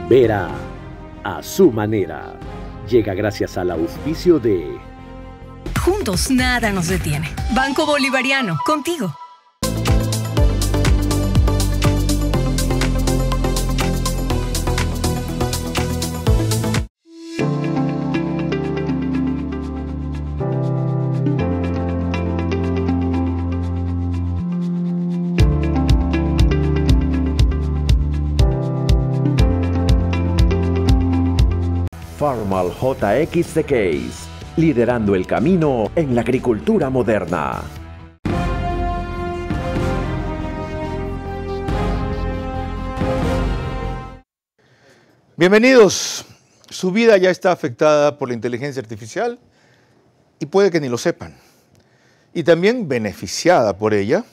Vera a su manera. Llega gracias al auspicio de... Juntos nada nos detiene. Banco Bolivariano, contigo. Farmal JX The Case, liderando el camino en la agricultura moderna. Bienvenidos. Su vida ya está afectada por la inteligencia artificial y puede que ni lo sepan. Y también beneficiada por ella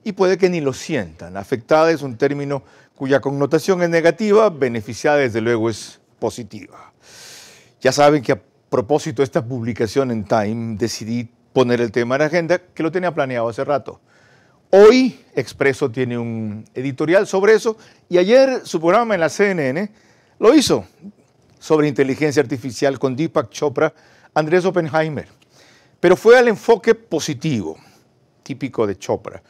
y puede que ni lo sientan. Afectada es un término cuya connotación es negativa, beneficiada desde luego es positiva. Ya saben que a propósito de esta publicación en Time decidí poner el tema en agenda que lo tenía planeado hace rato. Hoy Expreso tiene un editorial sobre eso y ayer su programa en la CNN lo hizo sobre inteligencia artificial con Deepak Chopra, Andrés Oppenheimer. Pero fue al enfoque positivo, típico de Chopra.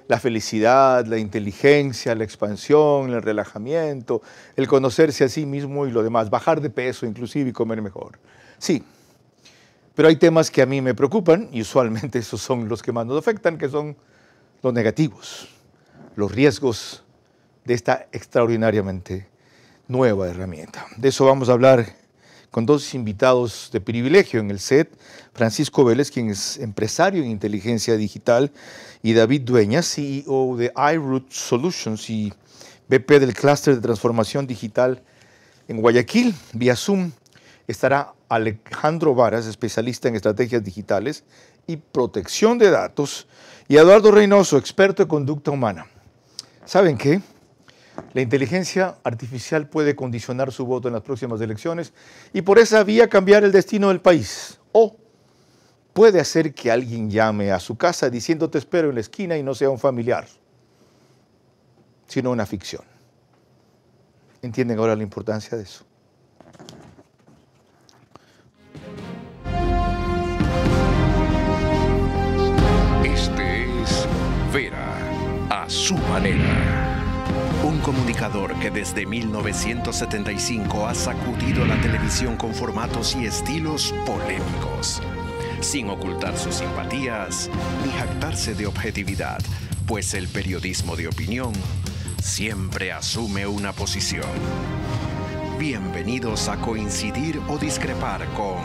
La felicidad, la inteligencia, la expansión, el relajamiento, el conocerse a sí mismo y lo demás, bajar de peso inclusive y comer mejor. Sí, pero hay temas que a mí me preocupan y usualmente esos son los que más nos afectan, que son los negativos, los riesgos de esta extraordinariamente nueva herramienta. De eso vamos a hablar con dos invitados de privilegio en el set, Francisco Vélez, quien es empresario en inteligencia digital, y David Dueñas, CEO de iRoot Solutions y VP del Clúster de Transformación Digital en Guayaquil. Vía Zoom estará Alejandro Varas, especialista en estrategias digitales y protección de datos, y Eduardo Reynoso, experto en conducta humana. ¿Saben qué? La inteligencia artificial puede condicionar su voto en las próximas elecciones y por esa vía cambiar el destino del país. O puede hacer que alguien llame a su casa diciendo te espero en la esquina y no sea un familiar, sino una ficción. ¿Entienden ahora la importancia de eso? Este es Vera a su manera. Un comunicador que desde 1975 ha sacudido la televisión con formatos y estilos polémicos, sin ocultar sus simpatías ni jactarse de objetividad, pues el periodismo de opinión siempre asume una posición. Bienvenidos a coincidir o discrepar con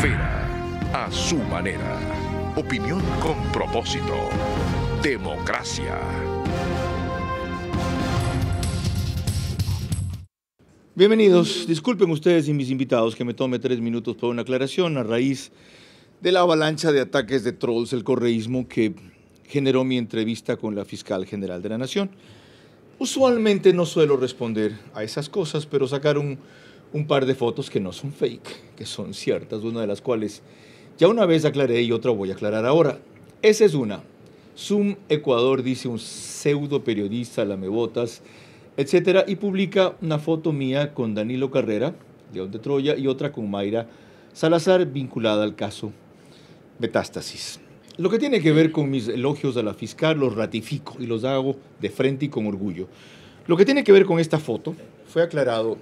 Vera a su manera. Opinión con propósito. Democracia. Bienvenidos. Disculpen ustedes y mis invitados que me tome 3 minutos para una aclaración a raíz de la avalancha de ataques de trolls, el correísmo que generó mi entrevista con la fiscal general de la Nación. Usualmente no suelo responder a esas cosas, pero sacaron un par de fotos que no son fake, que son ciertas, una de las cuales ya una vez aclaré y otra voy a aclarar ahora. Esa es una. Zoom Ecuador dice un pseudo periodista, lamebotas, etcétera, y publica una foto mía con Danilo Carrera, León de Troya, y otra con Mayra Salazar, vinculada al caso Metástasis. Lo que tiene que ver con mis elogios a la fiscal los ratifico y los hago de frente y con orgullo. Lo que tiene que ver con esta foto fue aclarado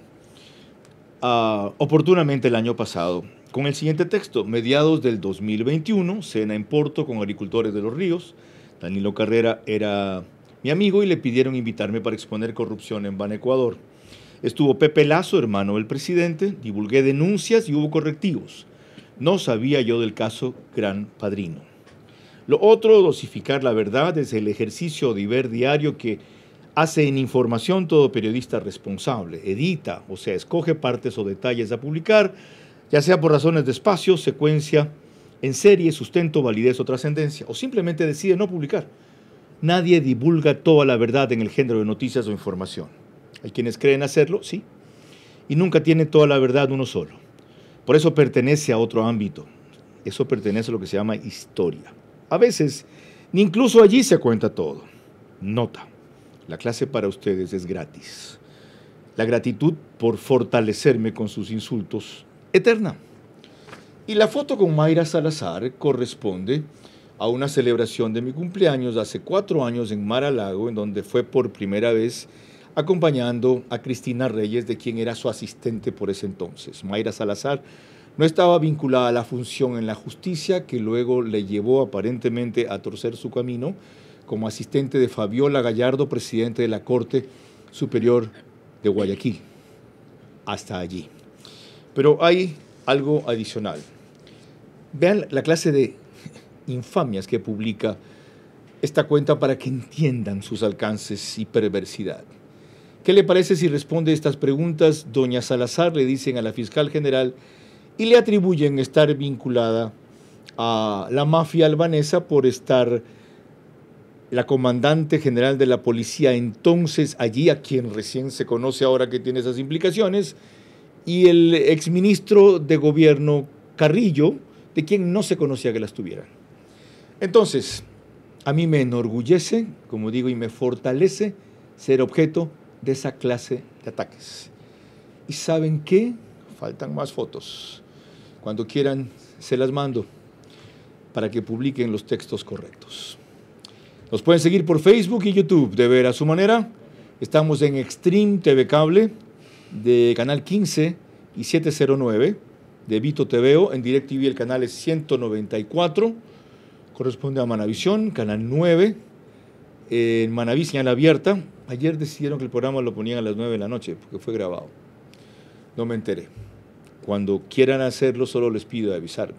oportunamente el año pasado con el siguiente texto: mediados del 2021, cena en Porto con agricultores de Los Ríos. Danilo Carrera era mi amigo y le pidieron invitarme para exponer corrupción en Ban Ecuador. Estuvo Pepe Lazo, hermano del presidente, divulgué denuncias y hubo correctivos. No sabía yo del caso Gran Padrino. Lo otro, dosificar la verdad, es el ejercicio de ver diario que hace en información todo periodista responsable. Edita, o sea, escoge partes o detalles a publicar, ya sea por razones de espacio, secuencia, en serie, sustento, validez o trascendencia, o simplemente decide no publicar. Nadie divulga toda la verdad en el género de noticias o información. Hay quienes creen hacerlo, sí, y nunca tiene toda la verdad uno solo. Por eso pertenece a otro ámbito. Eso pertenece a lo que se llama historia. A veces, ni incluso allí se cuenta todo. Nota, la clase para ustedes es gratis. la gratitud por fortalecerme con sus insultos, eterna. Y la foto con Mayra Salazar corresponde a una celebración de mi cumpleaños hace 4 años en Mar-a-Lago, en donde fue por primera vez acompañando a Cristina Reyes, de quien era su asistente por ese entonces. Mayra Salazar no estaba vinculada a la función en la justicia, que luego le llevó aparentemente a torcer su camino como asistente de Fabiola Gallardo, presidente de la Corte Superior de Guayaquil. Hasta allí. Pero hay algo adicional. Vean la clase de infamias que publica esta cuenta para que entiendan sus alcances y perversidad. ¿Qué le parece si responde estas preguntas? Doña Salazar le dicen a la fiscal general y le atribuyen estar vinculada a la mafia albanesa por estar la comandante general de la policía entonces allí, a quien recién se conoce ahora que tiene esas implicaciones, y el exministro de gobierno Carrillo, de quien no se conocía que las tuviera. Entonces, a mí me enorgullece, como digo, y me fortalece ser objeto de esa clase de ataques. ¿Y saben qué? Faltan más fotos. Cuando quieran, se las mando para que publiquen los textos correctos. Nos pueden seguir por Facebook y YouTube de Ver a Su Manera. Estamos en Extreme TV Cable de Canal 15 y 709 de Vito TVO. En DirecTV el canal es 194. Corresponde a Manavisión, Canal 9. En Manaví, señal abierta. Ayer decidieron que el programa lo ponían a las 9 de la noche porque fue grabado. No me enteré. Cuando quieran hacerlo, solo les pido avisarme.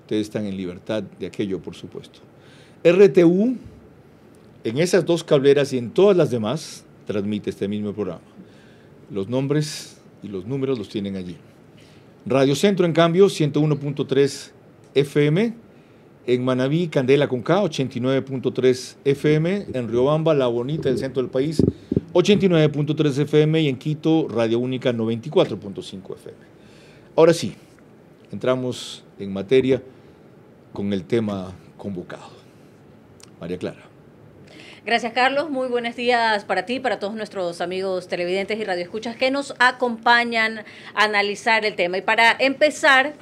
Ustedes están en libertad de aquello, por supuesto. RTU, en esas 2 cableras y en todas las demás, transmite este mismo programa. Los nombres y los números los tienen allí. Radio Centro, en cambio, 101.3 FM. En Manaví, Candela con K, 89.3 FM. En Riobamba, La Bonita, el centro del país, 89.3 FM. Y en Quito, Radio Única, 94.5 FM. Ahora sí, entramos en materia con el tema convocado. María Clara. Gracias, Carlos. Muy buenos días para ti, para todos nuestros amigos televidentes y radioescuchas que nos acompañan a analizar el tema. Y para empezar,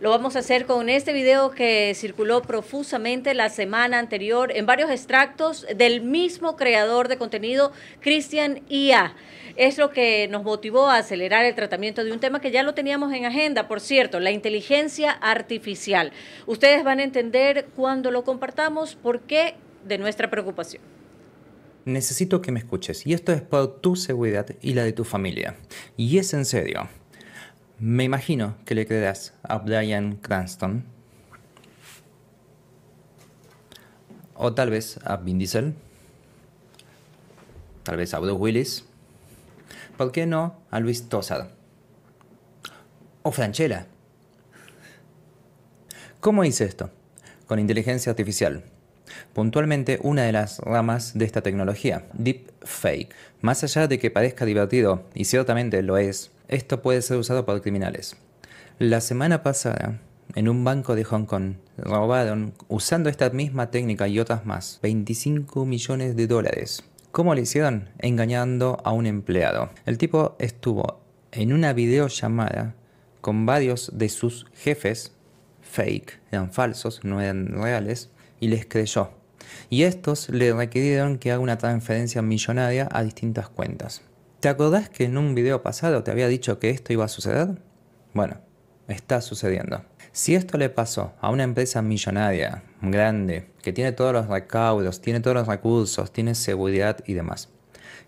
lo vamos a hacer con este video que circuló profusamente la semana anterior en varios extractos del mismo creador de contenido, Cristian IA. Es lo que nos motivó a acelerar el tratamiento de un tema que ya lo teníamos en agenda, por cierto, la inteligencia artificial. Ustedes van a entender cuando lo compartamos por qué de nuestra preocupación. Necesito que me escuches, y esto es por tu seguridad y la de tu familia. Y es en serio. Me imagino que le creerás a Bryan Cranston. O tal vez a Vin Diesel. Tal vez a Bruce Willis. ¿Por qué no a Luis Tosar? O Francella. ¿Cómo hice esto? Con inteligencia artificial. Puntualmente una de las ramas de esta tecnología, Deepfake. Más allá de que parezca divertido, y ciertamente lo es, esto puede ser usado por criminales. La semana pasada, en un banco de Hong Kong, robaron, usando esta misma técnica y otras más, $25 millones. ¿Cómo lo hicieron? Engañando a un empleado. El tipo estuvo en una videollamada con varios de sus jefes, fake, eran falsos, no eran reales, y les creyó. Y estos le requirieron que haga una transferencia millonaria a distintas cuentas. ¿Te acordás que en un video pasado te había dicho que esto iba a suceder? Bueno, está sucediendo. Si esto le pasó a una empresa millonaria, grande, que tiene todos los recaudos, tiene todos los recursos, tiene seguridad y demás,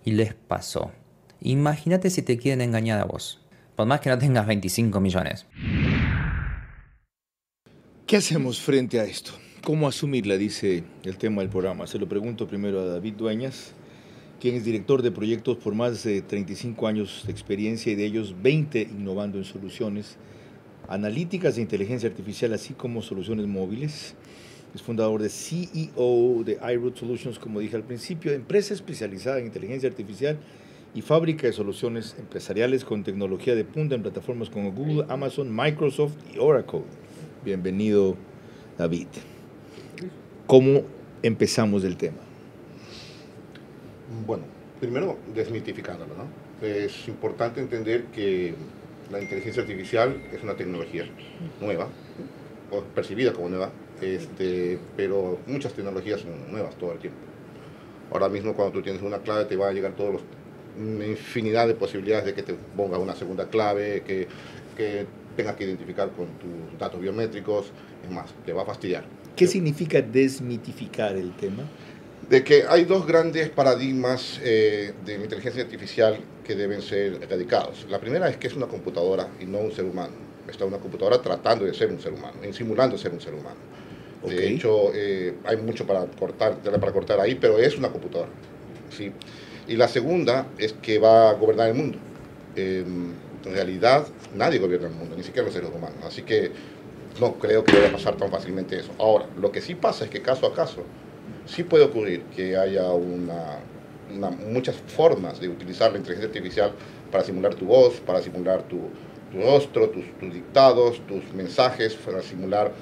y les pasó, imagínate si te quieren engañar a vos, por más que no tengas 25 millones. ¿Qué hacemos frente a esto? ¿Cómo asumirla? Dice el tema del programa. Se lo pregunto primero a David Dueñas, quien es director de proyectos por más de 35 años de experiencia y de ellos 20 innovando en soluciones analíticas de inteligencia artificial, así como soluciones móviles. Es fundador de CEO de iRoot Solutions, como dije al principio, empresa especializada en inteligencia artificial y fábrica de soluciones empresariales con tecnología de punta en plataformas como Google, Amazon, Microsoft y Oracle. Bienvenido, David. ¿Cómo empezamos el tema? Bueno, Primero, desmitificándolo, ¿no? Es importante entender que la inteligencia artificial es una tecnología nueva, o percibida como nueva, pero muchas tecnologías son nuevas todo el tiempo. Ahora mismo cuando tú tienes una clave te van a llegar una infinidad de posibilidades de que te ponga una segunda clave, que tengas que identificar con tus datos biométricos, es más, te va a fastidiar. ¿Qué significa desmitificar el tema? De que hay dos grandes paradigmas de inteligencia artificial que deben ser erradicados. La primera es que es una computadora y no un ser humano. Está una computadora tratando de ser un ser humano, simulando ser un ser humano. Okay. De hecho, hay mucho para cortar ahí, pero es una computadora, ¿sí? Y la segunda es que va a gobernar el mundo. En realidad, nadie gobierna el mundo, ni siquiera los seres humanos. Así que no creo que vaya a pasar tan fácilmente eso. Ahora, lo que sí pasa es que caso a caso, sí puede ocurrir que haya muchas formas de utilizar la inteligencia artificial para simular tu voz, para simular tu rostro, tus dictados, tus mensajes, para simular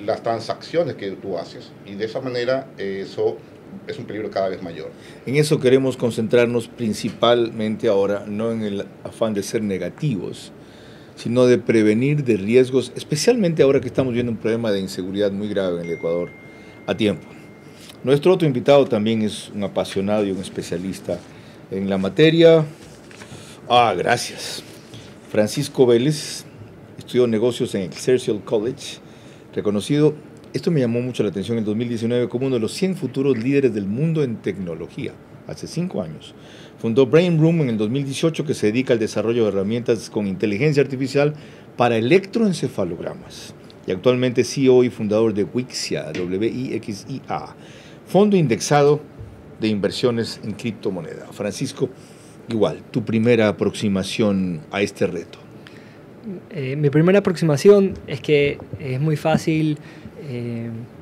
las transacciones que tú haces. Y de esa manera eso es un peligro cada vez mayor. En eso queremos concentrarnos principalmente ahora, no en el afán de ser negativos, sino de prevenir de riesgos, especialmente ahora que estamos viendo un problema de inseguridad muy grave en el Ecuador a tiempo. Nuestro otro invitado también es un apasionado y un especialista en la materia. Gracias. Francisco Vélez estudió negocios en Excelsior College, reconocido, esto me llamó mucho la atención, en 2019 como uno de los 100 futuros líderes del mundo en tecnología, hace 5 años. Fundó Brain Room en el 2018, que se dedica al desarrollo de herramientas con inteligencia artificial para electroencefalogramas. Y actualmente CEO y fundador de Wixia, WIXIA, fondo indexado de inversiones en criptomoneda. Francisco, igual, tu primera aproximación a este reto. Mi primera aproximación es que es muy fácil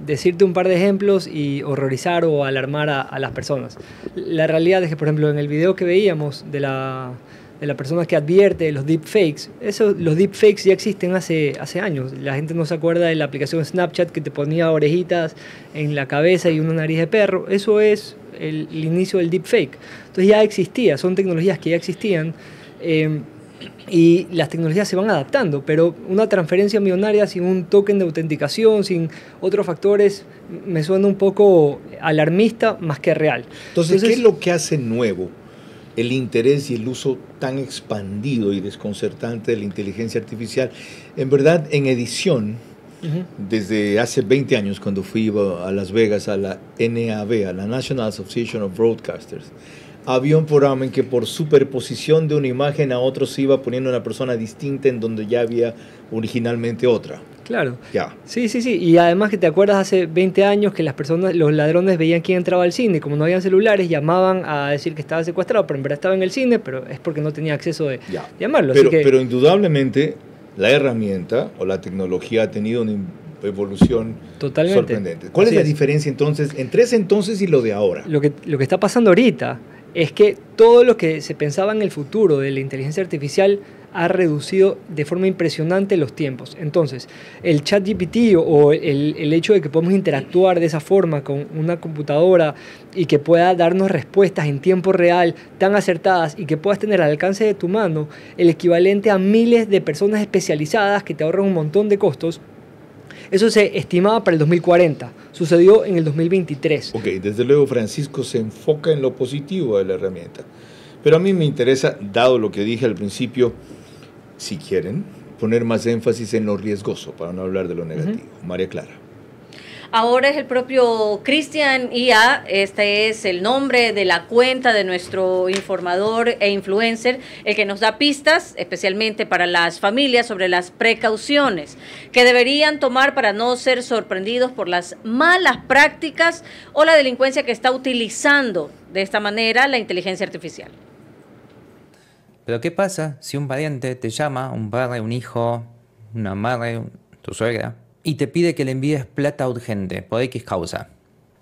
decirte un par de ejemplos y horrorizar o alarmar a las personas. La realidad es que, por ejemplo, en el video que veíamos de la persona que advierte los deepfakes, los deepfakes ya existen hace años. La gente no se acuerda de la aplicación Snapchat que te ponía orejitas en la cabeza y una nariz de perro. Eso es el inicio del deepfake. Entonces ya existía, son tecnologías que ya existían. Y las tecnologías se van adaptando, pero una transferencia millonaria sin un token de autenticación, sin otros factores, me suena un poco alarmista más que real. Entonces, ¿qué es lo que hace nuevo el interés y el uso tan expandido y desconcertante de la inteligencia artificial? En verdad, en edición, desde hace 20 años, cuando fui a Las Vegas a la NAB, a la National Association of Broadcasters, había un programa en que por superposición de una imagen a otra se iba poniendo una persona distinta en donde ya había originalmente otra. Claro. Ya. Sí. Y además que te acuerdas hace 20 años que los ladrones veían quién entraba al cine. Como no habían celulares, llamaban a decir que estaba secuestrado, pero en verdad estaba en el cine, pero es porque no tenía acceso de llamarlo. Pero indudablemente la herramienta o la tecnología ha tenido una evolución sorprendente. ¿Cuál es la diferencia entonces entre ese entonces y lo de ahora? Lo que está pasando ahorita es que todo lo que se pensaba en el futuro de la inteligencia artificial ha reducido de forma impresionante los tiempos. Entonces, el ChatGPT o el hecho de que podemos interactuar de esa forma con una computadora y que pueda darnos respuestas en tiempo real tan acertadas y que puedas tener al alcance de tu mano el equivalente a miles de personas especializadas que te ahorran un montón de costos. Eso se estimaba para el 2040, sucedió en el 2023. Ok, desde luego Francisco se enfoca en lo positivo de la herramienta, pero a mí me interesa, dado lo que dije al principio, si quieren, poner más énfasis en lo riesgoso, para no hablar de lo negativo. María Clara. Ahora es el propio Christian IA, este es el nombre de la cuenta de nuestro informador e influencer, el que nos da pistas, especialmente para las familias, sobre las precauciones que deberían tomar para no ser sorprendidos por las malas prácticas o la delincuencia que está utilizando de esta manera la inteligencia artificial. Pero ¿qué pasa si un pariente te llama, un padre, un hijo, una madre, tu suegra, y te pide que le envíes plata urgente por X causa?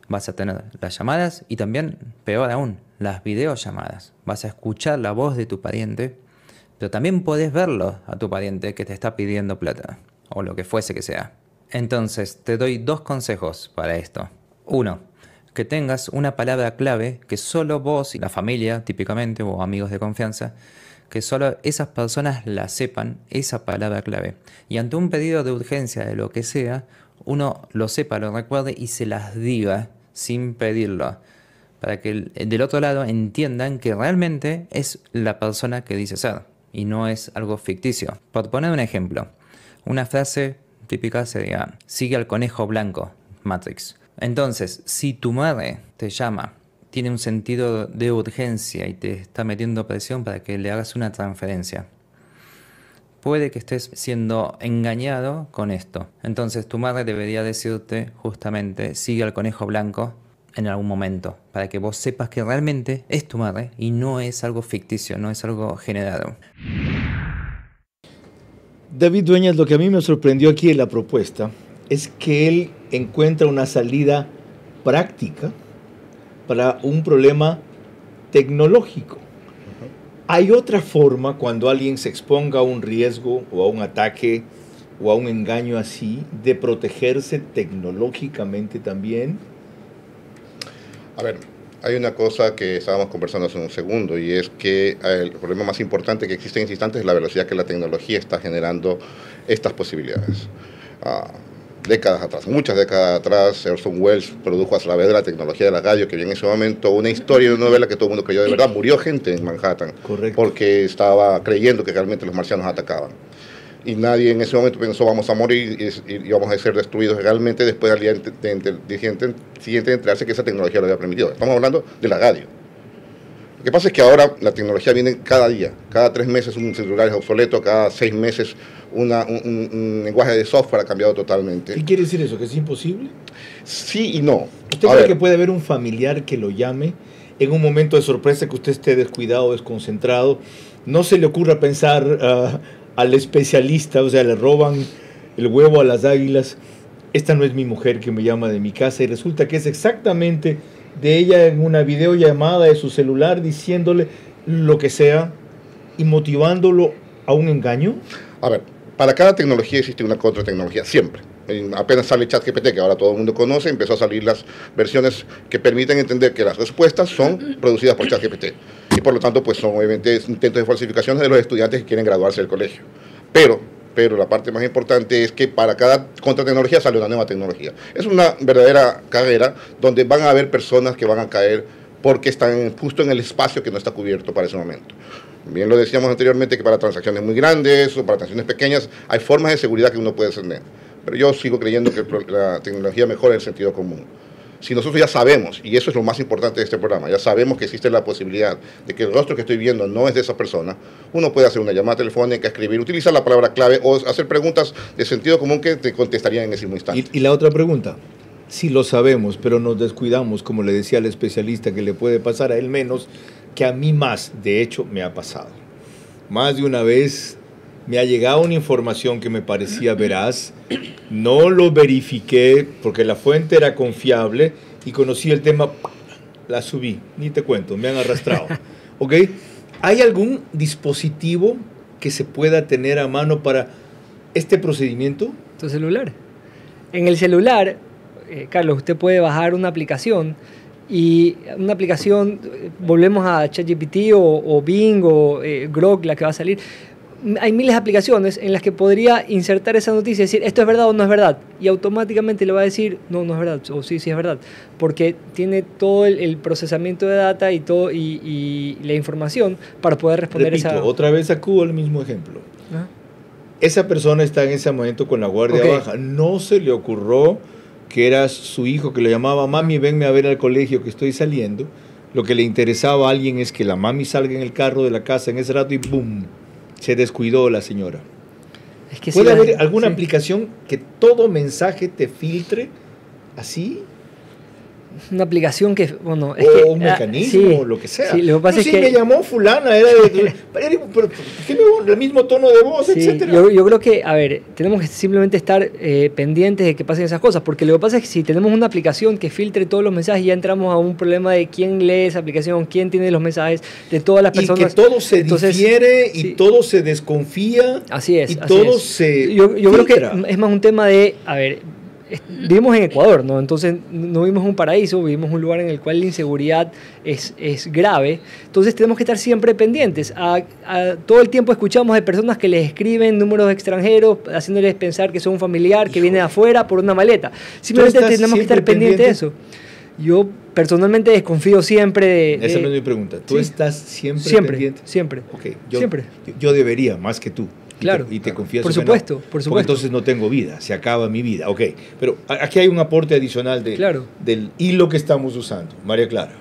Vas a tener las llamadas y también, peor aún, las videollamadas. Vas a escuchar la voz de tu pariente, pero también podés verlo a tu pariente que te está pidiendo plata, o lo que fuese que sea. Entonces, te doy 2 consejos para esto. 1. que tengas una palabra clave que solo vos y la familia, típicamente, o amigos de confianza, que solo esas personas la sepan, esa palabra clave. Y ante un pedido de urgencia de lo que sea, uno lo sepa, lo recuerde y se las diga sin pedirlo, para que del otro lado entiendan que realmente es la persona que dice ser y no es algo ficticio. Por poner un ejemplo, una frase típica sería: sigue al conejo blanco, Matrix. Entonces, si tu madre te llama, tiene un sentido de urgencia y te está metiendo presión para que le hagas una transferencia, puede que estés siendo engañado con esto. Entonces tu madre debería decirte justamente: sigue al conejo blanco en algún momento, para que vos sepas que realmente es tu madre y no es algo ficticio, no es algo generado. David Dueñas, lo que a mí me sorprendió aquí en la propuesta es que él encuentra una salida práctica para un problema tecnológico. ¿Hay otra forma cuando alguien se exponga a un riesgo o a un ataque o a un engaño así de protegerse tecnológicamente también? A ver, hay una cosa que estábamos conversando hace un segundo y es que el problema más importante que existe en este instante es la velocidad que la tecnología está generando estas posibilidades. Décadas atrás, muchas décadas atrás, Orson Welles produjo a través de la tecnología de la radio, que vi en ese momento una historia, una novela que todo el mundo creyó de verdad. Murió gente en Manhattan. Correcto. Porque estaba creyendo que realmente los marcianos atacaban. Y nadie en ese momento pensó vamos a morir y vamos a ser destruidos realmente después al día siguiente de enterarse que esa tecnología lo había permitido. Estamos hablando de la radio. Lo que pasa es que ahora la tecnología viene cada día, cada 3 meses un celular es obsoleto, cada 6 meses un lenguaje de software ha cambiado totalmente. ¿Qué quiere decir eso? ¿Que es imposible? Sí y no. ¿Usted cree que puede haber un familiar que lo llame en un momento de sorpresa, que usted esté descuidado, desconcentrado? No se le ocurra pensar al especialista, o sea, le roban el huevo a las águilas. Esta no es mi mujer que me llama de mi casa y resulta que es exactamente de ella en una videollamada de su celular diciéndole lo que sea y motivándolo a un engaño. A ver, para cada tecnología existe una contratecnología, siempre. Apenas sale ChatGPT, que ahora todo el mundo conoce, empezó a salir las versiones que permiten entender que las respuestas son producidas por ChatGPT. Y por lo tanto, pues son obviamente intentos de falsificaciones de los estudiantes que quieren graduarse del colegio. Pero la parte más importante es que para cada contratecnología sale una nueva tecnología. Es una verdadera carrera donde van a haber personas que van a caer porque están justo en el espacio que no está cubierto para ese momento. Bien lo decíamos anteriormente que para transacciones muy grandes o para transacciones pequeñas hay formas de seguridad que uno puede tener. Pero yo sigo creyendo que la tecnología mejora el sentido común. Si nosotros ya sabemos, y eso es lo más importante de este programa, ya sabemos que existe la posibilidad de que el rostro que estoy viendo no es de esa persona, uno puede hacer una llamada telefónica, escribir, utilizar la palabra clave o hacer preguntas de sentido común que te contestarían en ese mismo instante. Y la otra pregunta, si lo sabemos, pero nos descuidamos, como le decía al especialista, que le puede pasar a él menos, que a mí más, de hecho, me ha pasado. Más de una vez me ha llegado una información que me parecía veraz, no lo verifiqué porque la fuente era confiable y conocí el tema, la subí, ni te cuento, me han arrastrado. ¿Ok? ¿Hay algún dispositivo que se pueda tener a mano para este procedimiento? Tu celular. En el celular, Carlos, usted puede bajar una aplicación y una aplicación, volvemos a ChatGPT o Bing o Grok, la que va a salir. Hay miles de aplicaciones en las que podría insertar esa noticia y decir esto es verdad o no es verdad y automáticamente le va a decir no, no es verdad o sí, sí es verdad porque tiene todo el procesamiento de data y todo y la información para poder responder. Repito, otra vez acudo al mismo ejemplo. ¿Ah? Esa persona está en ese momento con la guardia baja, no se le ocurrió que era su hijo que le llamaba mami venme a ver al colegio que estoy saliendo. Lo que le interesaba a alguien es que la mami salga en el carro de la casa en ese rato y ¡boom! Se descuidó la señora. Es que ¿puede haber alguna aplicación que todo mensaje te filtre así? Una aplicación que, bueno... Es o un mecanismo, lo que sea. Sí, lo que pasa es que me llamó fulana, era tiene el mismo tono de voz, etcétera. Yo creo que, a ver, tenemos que simplemente estar pendientes de que pasen esas cosas, porque lo que pasa es que si tenemos una aplicación que filtre todos los mensajes, ya entramos a un problema de quién lee esa aplicación, quién tiene los mensajes de todas las personas. Y que todo se difiere y todo se desconfía. Así es. Y todo se Yo creo que es más un tema de, a ver... vivimos en Ecuador, ¿no? Entonces no vivimos un paraíso, vivimos un lugar en el cual la inseguridad es grave. Entonces tenemos que estar siempre pendientes. Todo el tiempo escuchamos de personas que les escriben números extranjeros, haciéndoles pensar que son un familiar que viene de afuera por una maleta. Simplemente tenemos que estar pendientes de eso. Yo personalmente desconfío siempre de... Esa no es mi pregunta. ¿Tú estás siempre pendiente? Siempre. Okay. Siempre. Yo debería, más que tú. Claro. Y te confieso por supuesto, que no. Por supuesto. Porque entonces no tengo vida, se acaba mi vida. Ok, pero aquí hay un aporte adicional del hilo que estamos usando. María Clara.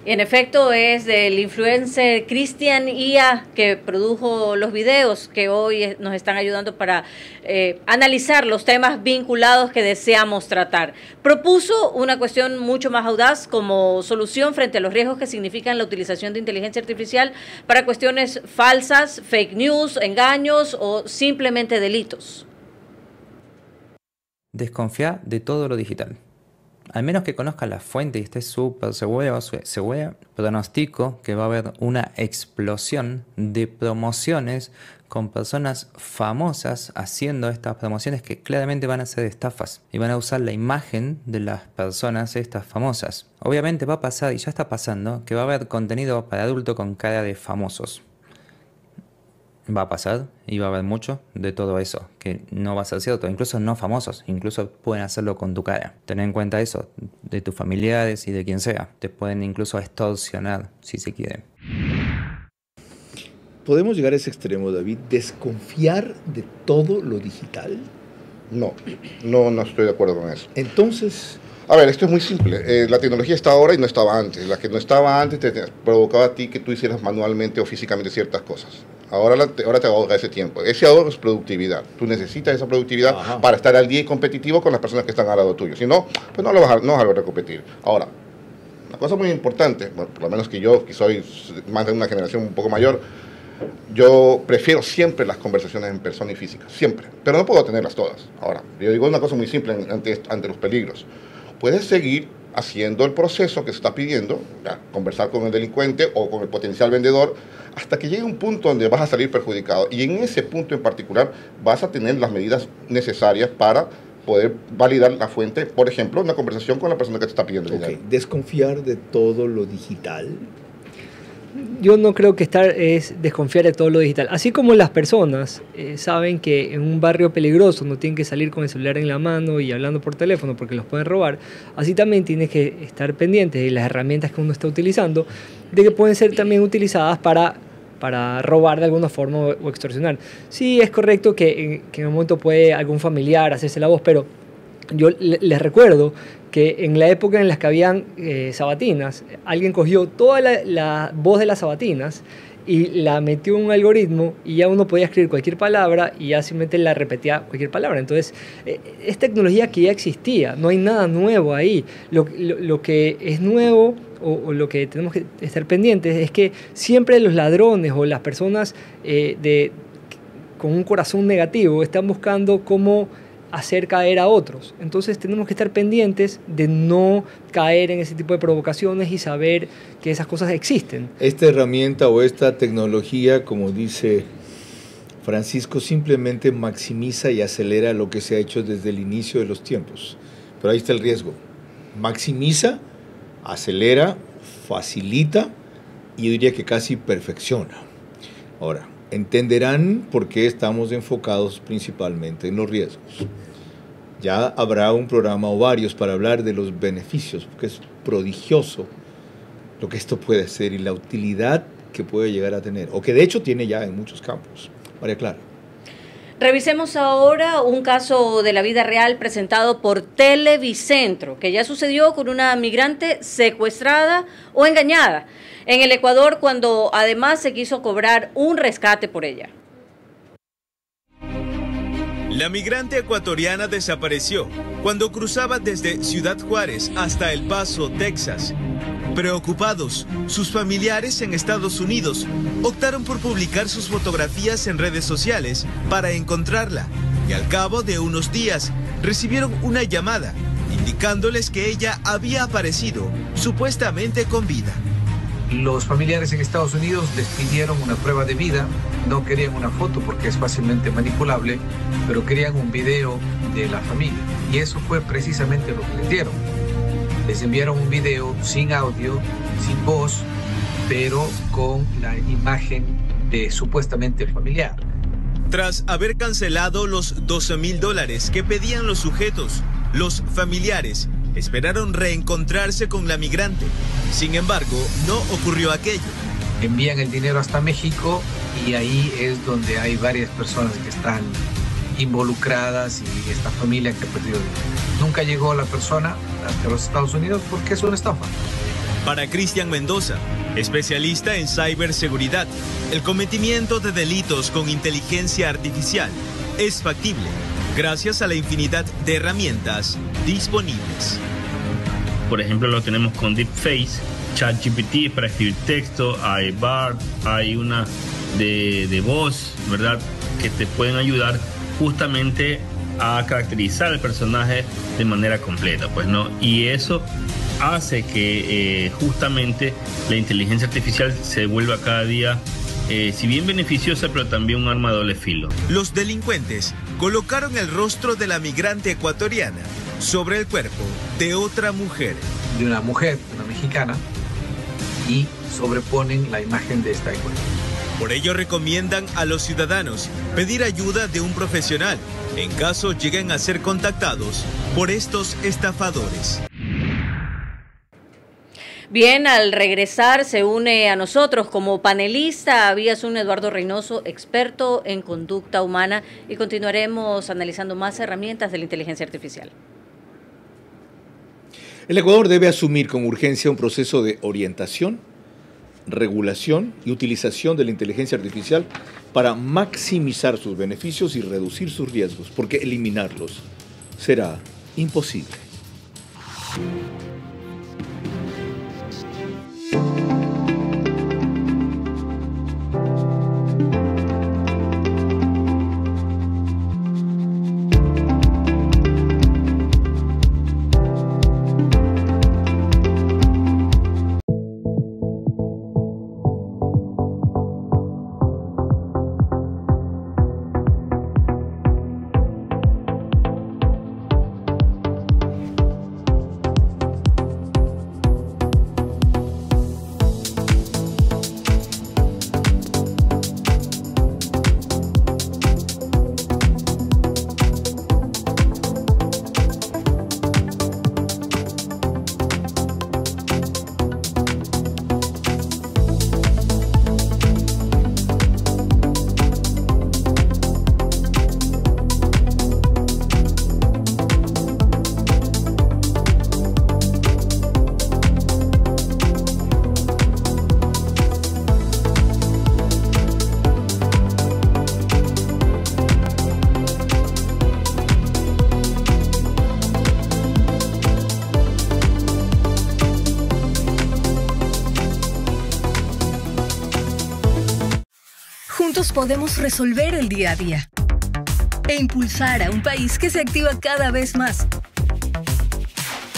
En efecto, es del influencer Cristian Ia, que produjo los videos que hoy nos están ayudando para analizar los temas vinculados que deseamos tratar. Propuso una cuestión mucho más audaz como solución frente a los riesgos que significan la utilización de inteligencia artificial para cuestiones falsas, fake news, engaños o simplemente delitos. Desconfía de todo lo digital. Al menos que conozcas la fuente y estés súper seguro, pronostico que va a haber una explosión de promociones con personas famosas haciendo estas promociones que claramente van a ser estafas y van a usar la imagen de las personas estas famosas. Obviamente va a pasar, y ya está pasando, que va a haber contenido para adulto con cara de famosos. Va a pasar y va a haber mucho de todo eso, que no va a ser cierto, incluso no famosos, incluso pueden hacerlo con tu cara. Ten en cuenta eso, de tus familiares y de quien sea. Te pueden incluso extorsionar si se quiere. ¿Podemos llegar a ese extremo, David? ¿Desconfiar de todo lo digital? No estoy de acuerdo con eso. Entonces... A ver, esto es muy simple. La tecnología está ahora y no estaba antes. La que no estaba antes te provocaba a ti que tú hicieras manualmente o físicamente ciertas cosas. Ahora te ahorra ese tiempo. Ese ahorro es productividad. Tú necesitas esa productividad para estar al día y competitivo con las personas que están al lado tuyo. Si no, pues no vas a lograr competir. Ahora, una cosa muy importante, bueno, por lo menos que yo, que soy más de una generación un poco mayor, yo prefiero siempre las conversaciones en persona y física, siempre. Pero no puedo tenerlas todas. Ahora, yo digo una cosa muy simple ante los peligros. Puedes seguir haciendo el proceso que se está pidiendo, conversar con el delincuente o con el potencial vendedor, hasta que llegue un punto donde vas a salir perjudicado. Y en ese punto en particular vas a tener las medidas necesarias para poder validar la fuente, por ejemplo, una conversación con la persona que te está pidiendo el dinero. Desconfiar de todo lo digital. Yo no creo que es desconfiar de todo lo digital. Así como las personas saben que en un barrio peligroso no tienen que salir con el celular en la mano y hablando por teléfono porque los pueden robar, así también tienes que estar pendientes de las herramientas que uno está utilizando, de que pueden ser también utilizadas para robar de alguna forma o extorsionar. Sí, es correcto que en un momento puede algún familiar hacerse la voz, pero yo les recuerdo que en la época en la que habían sabatinas, alguien cogió toda la voz de las sabatinas y la metió en un algoritmo y ya uno podía escribir cualquier palabra y ya simplemente la repetía cualquier palabra. Entonces, es tecnología que ya existía, no hay nada nuevo ahí. Lo que es nuevo o lo que tenemos que estar pendientes es que siempre los ladrones o las personas con un corazón negativo están buscando cómo hacer caer a otros. Entonces tenemos que estar pendientes de no caer en ese tipo de provocaciones y saber que esas cosas existen. Esta herramienta o esta tecnología, como dice Francisco, simplemente maximiza y acelera lo que se ha hecho desde el inicio de los tiempos. Pero ahí está el riesgo. Maximiza, acelera, facilita y yo diría que casi perfecciona. Ahora, entenderán por qué estamos enfocados principalmente en los riesgos. Ya habrá un programa o varios para hablar de los beneficios, porque es prodigioso lo que esto puede hacer y la utilidad que puede llegar a tener, o que de hecho tiene ya en muchos campos. María Clara. Revisemos ahora un caso de la vida real presentado por Televicentro, que ya sucedió con una migrante secuestrada o engañada en el Ecuador, cuando además se quiso cobrar un rescate por ella. La migrante ecuatoriana desapareció cuando cruzaba desde Ciudad Juárez hasta El Paso, Texas. Preocupados, sus familiares en Estados Unidos optaron por publicar sus fotografías en redes sociales para encontrarla, y al cabo de unos días recibieron una llamada indicándoles que ella había aparecido supuestamente con vida. Los familiares en Estados Unidos les pidieron una prueba de vida, no querían una foto porque es fácilmente manipulable, pero querían un video de la familia. Y eso fue precisamente lo que les dieron. Les enviaron un video sin audio, sin voz, pero con la imagen de supuestamente el familiar. Tras haber cancelado los $12,000 que pedían los sujetos, los familiares esperaron reencontrarse con la migrante. Sin embargo, no ocurrió aquello. Envían el dinero hasta México y ahí es donde hay varias personas que están involucradas y esta familia que ha perdido dinero. Nunca llegó la persona hasta los Estados Unidos porque es una estafa. Para Cristian Mendoza, especialista en ciberseguridad, el cometimiento de delitos con inteligencia artificial es factible gracias a la infinidad de herramientas disponibles. Por ejemplo, lo tenemos con Deepface, ChatGPT para escribir texto, hay Bard, hay una de voz, ¿verdad?, que te pueden ayudar justamente a caracterizar el personaje de manera completa, pues, ¿no? Y eso hace que justamente la inteligencia artificial se vuelva cada día, si bien beneficiosa, pero también un arma de doble filo. Los delincuentes colocaron el rostro de la migrante ecuatoriana sobre el cuerpo de otra mujer. De una mujer, una mexicana, y sobreponen la imagen de esta ecuatoriana. Por ello recomiendan a los ciudadanos pedir ayuda de un profesional en caso lleguen a ser contactados por estos estafadores. Bien, al regresar se une a nosotros como panelista vía Zoom Eduardo Reynoso, experto en conducta humana, y continuaremos analizando más herramientas de la inteligencia artificial. El Ecuador debe asumir con urgencia un proceso de orientación, regulación y utilización de la inteligencia artificial para maximizar sus beneficios y reducir sus riesgos, porque eliminarlos será imposible. Juntos podemos resolver el día a día e impulsar a un país que se activa cada vez más.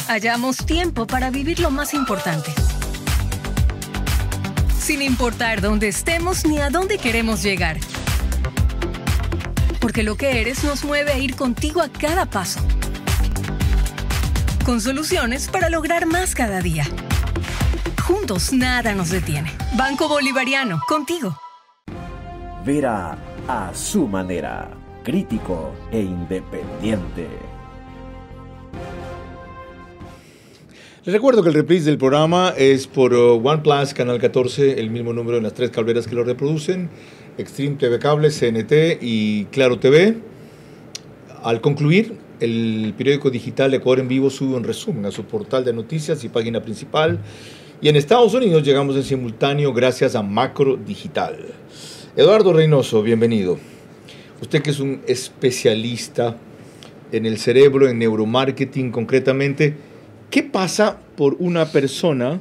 Hallamos tiempo para vivir lo más importante, sin importar dónde estemos ni a dónde queremos llegar. Porque lo que eres nos mueve a ir contigo a cada paso, con soluciones para lograr más cada día. Juntos nada nos detiene. Banco Bolivariano, contigo. Vera a su manera, crítico e independiente. Les recuerdo que el reprise del programa es por OnePlus, Canal 14, el mismo número en las 3 cableras que lo reproducen, Extreme TV Cable, CNT y Claro TV. Al concluir, el periódico digital Ecuador en Vivo sube un resumen a su portal de noticias y página principal. Y en Estados Unidos llegamos en simultáneo gracias a Macro Digital. Eduardo Reynoso, bienvenido. Usted que es un especialista en el cerebro, en neuromarketing concretamente, ¿qué pasa por una persona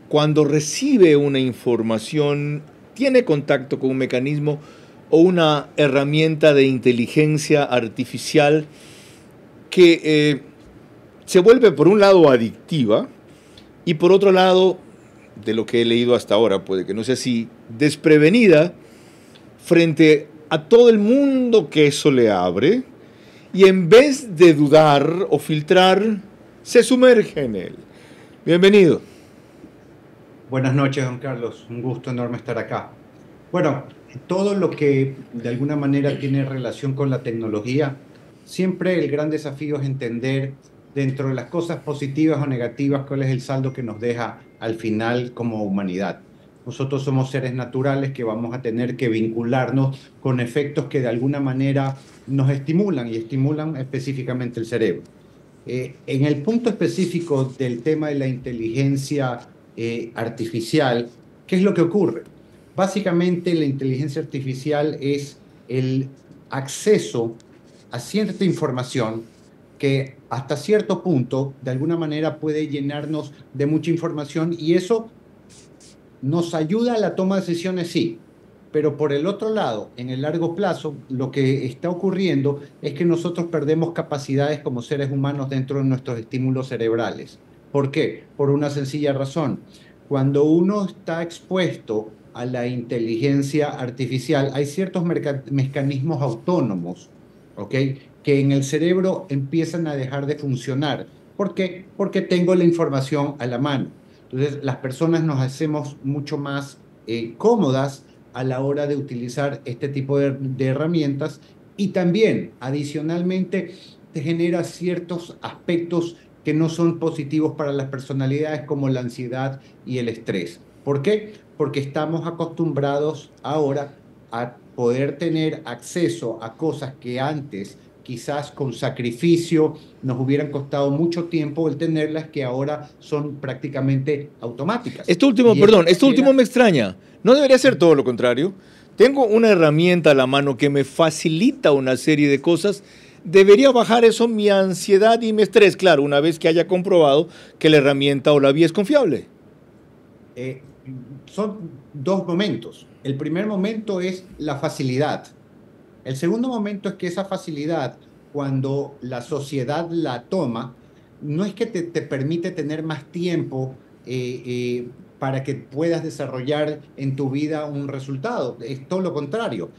cuando recibe una información, tiene contacto con un mecanismo o una herramienta de inteligencia artificial que se vuelve por un lado adictiva y por otro lado de lo que he leído hasta ahora, puede que no sea así, desprevenida frente a todo el mundo que eso le abre, y en vez de dudar o filtrar, se sumerge en él. Bienvenido. Buenas noches, don Carlos. Un gusto enorme estar acá. Bueno, todo lo que de alguna manera tiene relación con la tecnología, siempre el gran desafío es entender dentro de las cosas positivas o negativas cuál es el saldo que nos deja al final como humanidad. Nosotros somos seres naturales que vamos a tener que vincularnos con efectos que de alguna manera nos estimulan y estimulan específicamente el cerebro. En el punto específico del tema de la inteligencia artificial, ¿qué es lo que ocurre? Básicamente la inteligencia artificial es el acceso a cierta información que hasta cierto punto de alguna manera puede llenarnos de mucha información, y eso nos ayuda a la toma de decisiones, sí, pero por el otro lado, en el largo plazo, lo que está ocurriendo es que nosotros perdemos capacidades como seres humanos dentro de nuestros estímulos cerebrales. ¿Por qué? Por una sencilla razón. Cuando uno está expuesto a la inteligencia artificial, hay ciertos mecanismos autónomos, ¿ok?, que en el cerebro empiezan a dejar de funcionar. ¿Por qué? Porque tengo la información a la mano. Entonces, las personas nos hacemos mucho más cómodas a la hora de utilizar este tipo de herramientas, y también, adicionalmente, te genera ciertos aspectos que no son positivos para las personalidades, como la ansiedad y el estrés. ¿Por qué? Porque estamos acostumbrados ahora a poder tener acceso a cosas que antes quizás con sacrificio nos hubieran costado mucho tiempo el tenerlas, que ahora son prácticamente automáticas. Esto último me extraña. ¿No debería ser todo lo contrario? Tengo una herramienta a la mano que me facilita una serie de cosas. ¿Debería bajar eso mi ansiedad y mi estrés? Claro, una vez que haya comprobado que la herramienta o la vía es confiable. Son dos momentos. El primer momento es la facilidad. El segundo momento es que esa facilidad, cuando la sociedad la toma, no es que te permite tener más tiempo para que puedas desarrollar en tu vida un resultado. Es todo lo contrario.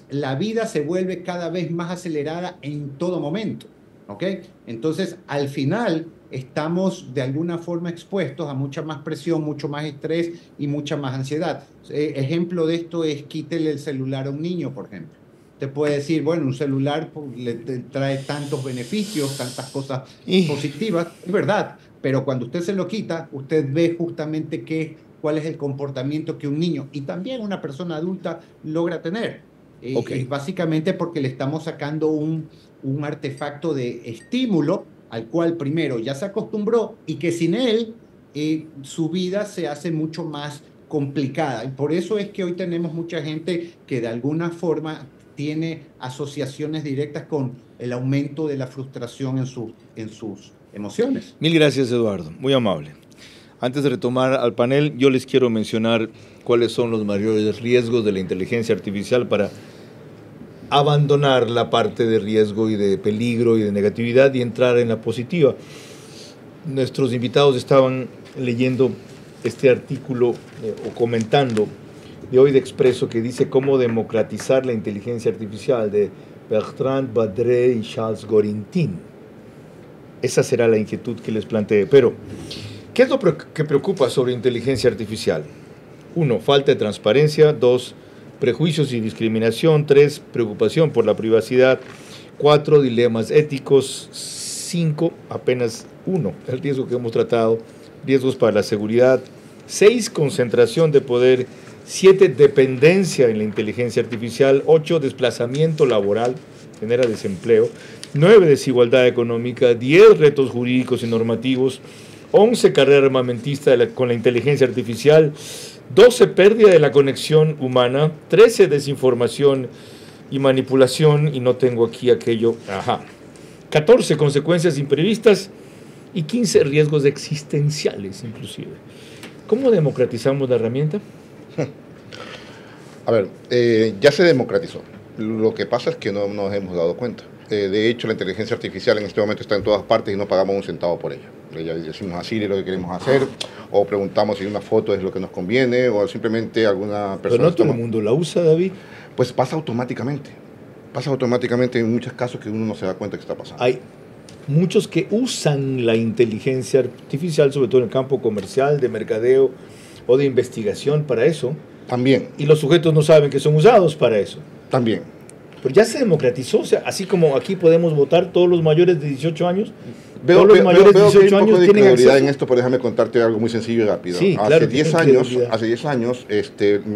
La vida se vuelve cada vez más acelerada en todo momento, ¿ok? Entonces, al final, estamos de alguna forma expuestos a mucha más presión, mucho más estrés y mucha más ansiedad. Ejemplo de esto es: quítele el celular a un niño, por ejemplo. Te puede decir, bueno, un celular le trae tantos beneficios, tantas cosas positivas, es verdad, pero cuando usted se lo quita, usted ve justamente cuál es el comportamiento que un niño y también una persona adulta logra tener. Es básicamente porque le estamos sacando un artefacto de estímulo al cual primero ya se acostumbró, y que sin él su vida se hace mucho más complicada. Y por eso es que hoy tenemos mucha gente que de alguna forma tiene asociaciones directas con el aumento de la frustración en sus emociones. Mil gracias, Eduardo. Muy amable. Antes de retomar al panel, yo les quiero mencionar cuáles son los mayores riesgos de la inteligencia artificial para abandonar la parte de riesgo y de peligro y de negatividad y entrar en la positiva. Nuestros invitados estaban leyendo este artículo o comentando de hoy de Expreso, que dice cómo democratizar la inteligencia artificial, de Bertrand Badré y Charles Gorintin. Esa será la inquietud que les planteé. Pero, ¿qué es lo que preocupa sobre inteligencia artificial? 1, falta de transparencia. 2, prejuicios y discriminación. 3, preocupación por la privacidad. 4, dilemas éticos. 5, apenas 1, el riesgo que hemos tratado, riesgos para la seguridad. 6, concentración de poder. 7, dependencia en la inteligencia artificial. 8, desplazamiento laboral, genera desempleo. 9, desigualdad económica. 10, retos jurídicos y normativos. 11, carrera armamentista con la inteligencia artificial. 12, pérdida de la conexión humana. 13, desinformación y manipulación. Y no tengo aquí aquello. 14, consecuencias imprevistas. Y 15, riesgos existenciales, inclusive. ¿Cómo democratizamos la herramienta? A ver, ya se democratizó. Lo que pasa es que no nos hemos dado cuenta. De hecho, la inteligencia artificial en este momento está en todas partes y no pagamos un centavo por ella. Ya decimos a Siri lo que queremos hacer, o preguntamos si una foto es lo que nos conviene, o simplemente alguna persona... Pero no todo el mundo la usa, David. Pues pasa automáticamente. Pasa automáticamente en muchos casos que uno no se da cuenta que está pasando. Hay muchos que usan la inteligencia artificial, sobre todo en el campo comercial, de mercadeo o de investigación para eso. También. Y los sujetos no saben que son usados para eso. También. Pero ya se democratizó, o sea, así como aquí podemos votar todos los mayores de 18 años. Veo todos los mayores de 18 que hay un años poco de tienen incredulidad acceso. en esto, pero déjame contarte algo muy sencillo y rápido. Sí, hace claro, 10 años,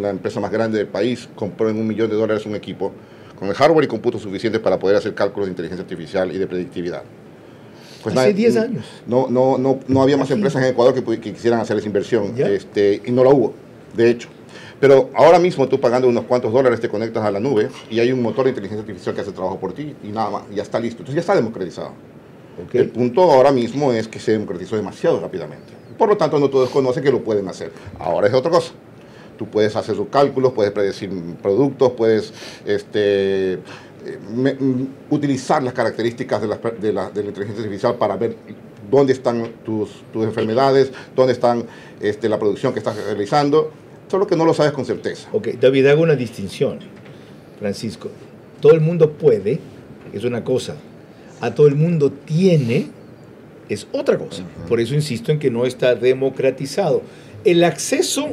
la empresa más grande del país compró en $1 millón un equipo con el hardware y cómputo suficientes para poder hacer cálculos de inteligencia artificial y de predictividad. Pues hace 10 años. No había más empresas en Ecuador que quisieran hacer esa inversión, y no la hubo, de hecho. Pero ahora mismo tú pagando unos cuantos dólares te conectas a la nube y hay un motor de inteligencia artificial que hace el trabajo por ti y nada más, ya está listo. Entonces ya está democratizado. El punto ahora mismo es que se democratizó demasiado rápidamente. Por lo tanto, no todos conocen que lo pueden hacer. Ahora es otra cosa. Tú puedes hacer sus cálculos, puedes predecir productos, puedes utilizar las características de la inteligencia artificial para ver dónde están tus enfermedades, dónde están la producción que estás realizando. Solo que no lo sabes con certeza. Ok, David, hago una distinción, Francisco. Todo el mundo puede, es una cosa. A todo el mundo tiene, es otra cosa. Por eso insisto en que no está democratizado. El acceso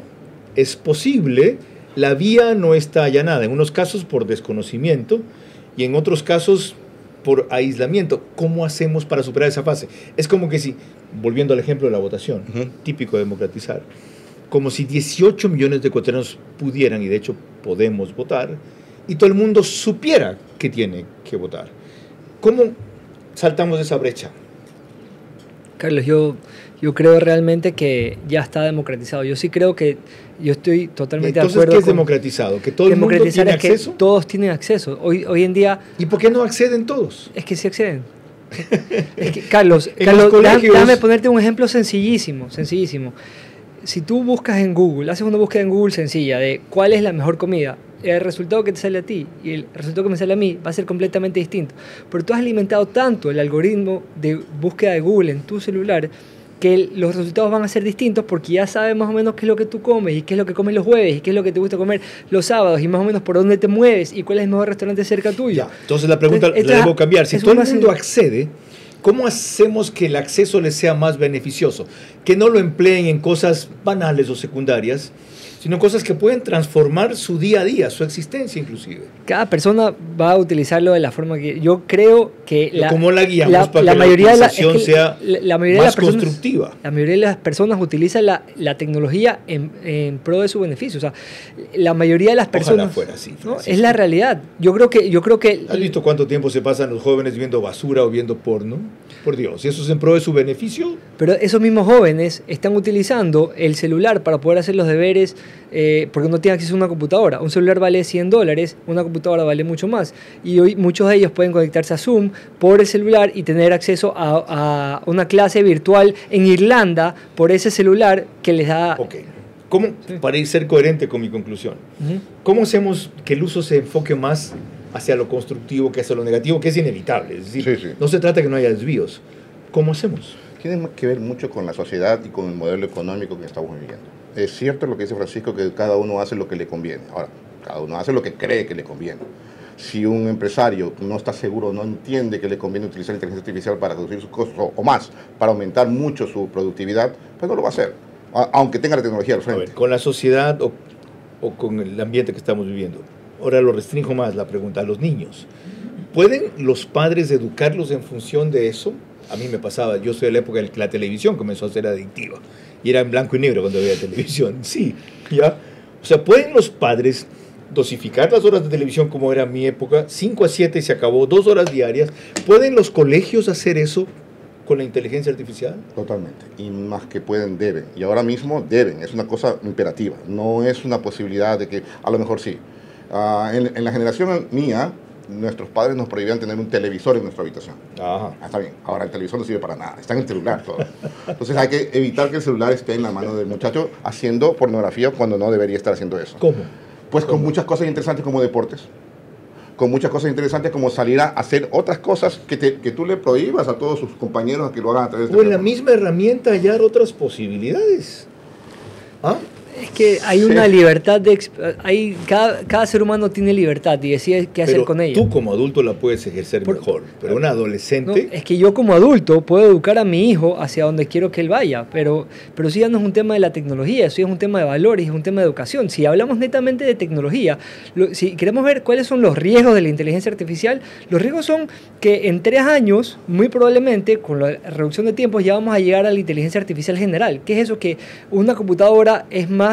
es posible, la vía no está allanada. En unos casos por desconocimiento y en otros casos por aislamiento. ¿Cómo hacemos para superar esa fase? Es como que si, volviendo al ejemplo de la votación, típico de democratizar, como si 18 millones de ecuatorianos pudieran, y de hecho podemos votar, y todo el mundo supiera que tiene que votar. ¿Cómo saltamos esa brecha? Carlos, yo creo realmente que ya está democratizado. Yo sí creo que yo estoy totalmente de acuerdo. Entonces, ¿qué es democratizado? ¿Que todo el mundo tiene acceso? Que todos tienen acceso. Hoy en día... ¿Y por qué no acceden todos? Es que sí acceden. Es que, Carlos, déjame ponerte un ejemplo sencillísimo. Si tú buscas en Google, haces una búsqueda en Google sencilla de cuál es la mejor comida, el resultado que te sale a ti y el resultado que me sale a mí va a ser completamente distinto. Pero tú has alimentado tanto el algoritmo de búsqueda de Google en tu celular que los resultados van a ser distintos porque ya sabes más o menos qué es lo que tú comes y qué es lo que comes los jueves y qué es lo que te gusta comer los sábados y más o menos por dónde te mueves y cuál es el mejor restaurante cerca tuyo. Ya. Entonces la pregunta la debo cambiar. Si todo el mundo accede, ¿cómo hacemos que el acceso les sea más beneficioso? Que no lo empleen en cosas banales o secundarias, sino cosas que pueden transformar su día a día, su existencia inclusive. Cada persona va a utilizarlo de la forma que... Yo creo que... ¿Cómo la guiamos para que la utilización sea más constructiva? La mayoría de las personas utilizan la tecnología en pro de su beneficio. O sea, la mayoría de las personas... Ojalá fuera así, ¿no? Es la realidad. Yo creo que... ¿Has visto cuánto tiempo se pasan los jóvenes viendo basura o viendo porno? Por Dios, ¿y eso es en pro de su beneficio? Pero esos mismos jóvenes están utilizando el celular para poder hacer los deberes porque no tienen acceso a una computadora. Un celular vale $100, una computadora vale mucho más. Y hoy muchos de ellos pueden conectarse a Zoom por el celular y tener acceso a una clase virtual en Irlanda por ese celular que les da... Okay. ¿Cómo, para ser coherente con mi conclusión, cómo hacemos que el uso se enfoque más hacia lo constructivo que hacia lo negativo, que es inevitable? Es decir, no se trata de que no haya desvíos. ¿Cómo hacemos? Tiene que ver mucho con la sociedad y con el modelo económico que estamos viviendo. Es cierto lo que dice Francisco, que cada uno hace lo que le conviene. Ahora, cada uno hace lo que cree que le conviene. Si un empresario no está seguro, no entiende que le conviene utilizar la inteligencia artificial para reducir sus costos o más, para aumentar mucho su productividad, pues no lo va a hacer, aunque tenga la tecnología al frente. A ver, con la sociedad o con el ambiente que estamos viviendo. Ahora lo restringo más la pregunta a los niños. ¿Pueden los padres educarlos en función de eso? A mí me pasaba, yo soy de la época en que la televisión comenzó a ser adictiva y era en blanco y negro cuando veía televisión. Sí, ¿ya? O sea, ¿pueden los padres dosificar las horas de televisión como era mi época? 5 a 7 se acabó, 2 horas diarias. ¿Pueden los colegios hacer eso con la inteligencia artificial? Totalmente, y más que pueden, deben. Y ahora mismo deben, es una cosa imperativa, no es una posibilidad de que a lo mejor sí. En la generación mía, nuestros padres nos prohibían tener un televisor en nuestra habitación. Ajá. Está bien, ahora el televisor no sirve para nada, está en el celular todo. Entonces hay que evitar que el celular esté en la mano del muchacho haciendo pornografía cuando no debería estar haciendo eso. ¿Cómo? Pues con muchas cosas interesantes como deportes, con muchas cosas interesantes como salir a hacer otras cosas que tú le prohíbas a todos sus compañeros a que lo hagan a través de o en la misma herramienta hallar otras posibilidades. ¿Ah? Es que hay una libertad cada ser humano tiene libertad y decide qué hacer con ella. Tú como adulto la puedes ejercer mejor, pero un adolescente... No, es que yo como adulto puedo educar a mi hijo hacia donde quiero que él vaya, pero sí ya no es un tema de la tecnología, eso ya es un tema de valores, es un tema de educación. Si hablamos netamente de tecnología, si queremos ver cuáles son los riesgos de la inteligencia artificial, los riesgos son que en 3 años, muy probablemente, con la reducción de tiempos, ya vamos a llegar a la inteligencia artificial general. ¿Qué es eso? Que una computadora es más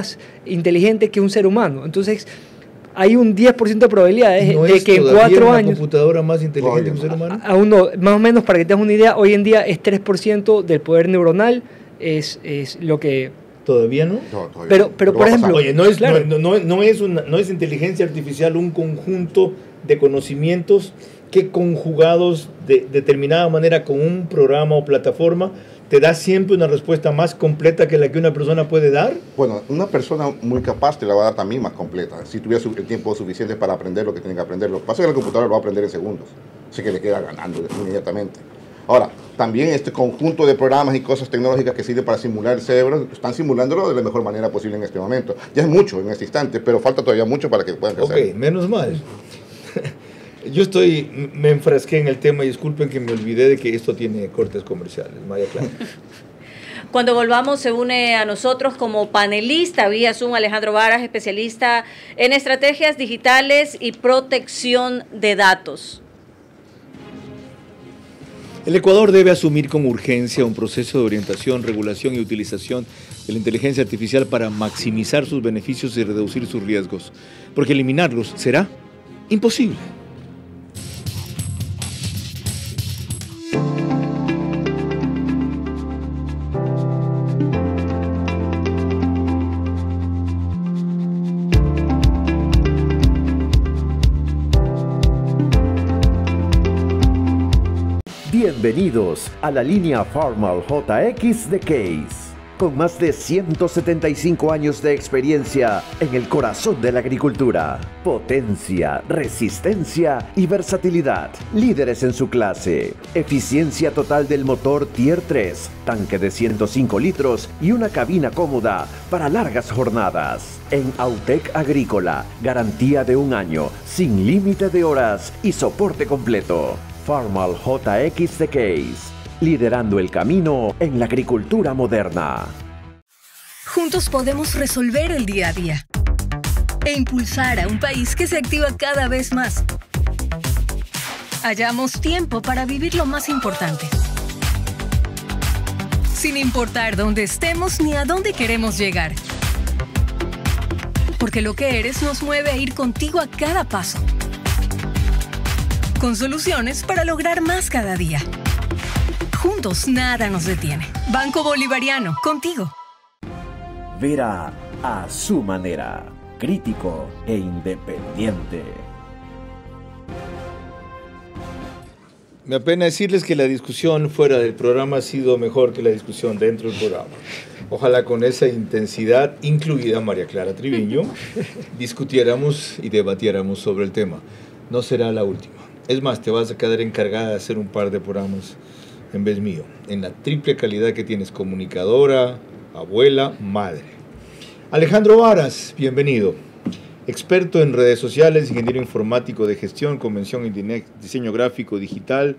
inteligente que un ser humano. Entonces, hay un 10% de probabilidades de que en 4 años... ¿Una computadora más inteligente que un ser humano? Aún no, más o menos, para que tengas una idea, hoy en día es 3% del poder neuronal, es lo que... ¿Todavía no? Pero por ejemplo... Oye, no es inteligencia artificial un conjunto de conocimientos que conjugados de determinada manera con un programa o plataforma te da siempre una respuesta más completa que la que una persona puede dar. Bueno, una persona muy capaz te la va a dar también más completa, si tuviera el tiempo suficiente para aprender lo que tiene que aprender. Lo que pasa es que la computadora lo va a aprender en segundos, así que le queda ganando inmediatamente. Ahora, también este conjunto de programas y cosas tecnológicas que sirven para simular el cerebro, están simulándolo de la mejor manera posible en este momento. Ya es mucho en este instante, pero falta todavía mucho para que puedan crecer. Ok, menos mal. Yo me enfrasqué en el tema y disculpen que me olvidé de que esto tiene cortes comerciales, María Clara. Cuando volvamos se une a nosotros como panelista vía Zoom Alejandro Varas, especialista en estrategias digitales y protección de datos. El Ecuador debe asumir con urgencia un proceso de orientación, regulación y utilización de la inteligencia artificial para maximizar sus beneficios y reducir sus riesgos, porque eliminarlos será imposible. Bienvenidos a la línea Farmal JX de Case. Con más de 175 años de experiencia en el corazón de la agricultura. Potencia, resistencia y versatilidad. Líderes en su clase. Eficiencia total del motor Tier 3. Tanque de 105 litros y una cabina cómoda para largas jornadas. En Autec Agrícola, garantía de 1 año, sin límite de horas y soporte completo. Farmal JX de Case, liderando el camino en la agricultura moderna. Juntos podemos resolver el día a día e impulsar a un país que se activa cada vez más. Hallamos tiempo para vivir lo más importante, sin importar dónde estemos ni a dónde queremos llegar. Porque lo que eres nos mueve a ir contigo a cada paso, con soluciones para lograr más cada día. Juntos nada nos detiene. Banco Bolivariano, contigo. Vera a su manera, crítico e independiente. Me apena decirles que la discusión fuera del programa ha sido mejor que la discusión dentro del programa. Ojalá con esa intensidad, incluida María Clara Triviño, discutiéramos y debatiéramos sobre el tema. No será la última. Es más, te vas a quedar encargada de hacer un par de programas en vez mío, en la triple calidad que tienes: comunicadora, abuela, madre. Alejandro Varas, bienvenido. Experto en redes sociales, ingeniero informático de gestión, convención en diseño gráfico digital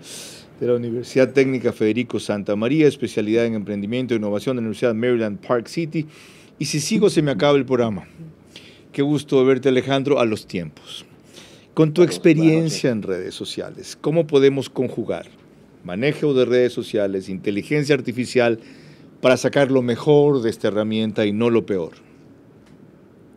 de la Universidad Técnica Federico Santa María, especialidad en emprendimiento e innovación de la Universidad Maryland Park City. Y si sigo, se me acaba el programa. Qué gusto verte, Alejandro, a los tiempos. Con tu experiencia en redes sociales, ¿cómo podemos conjugar manejo de redes sociales, inteligencia artificial, para sacar lo mejor de esta herramienta y no lo peor?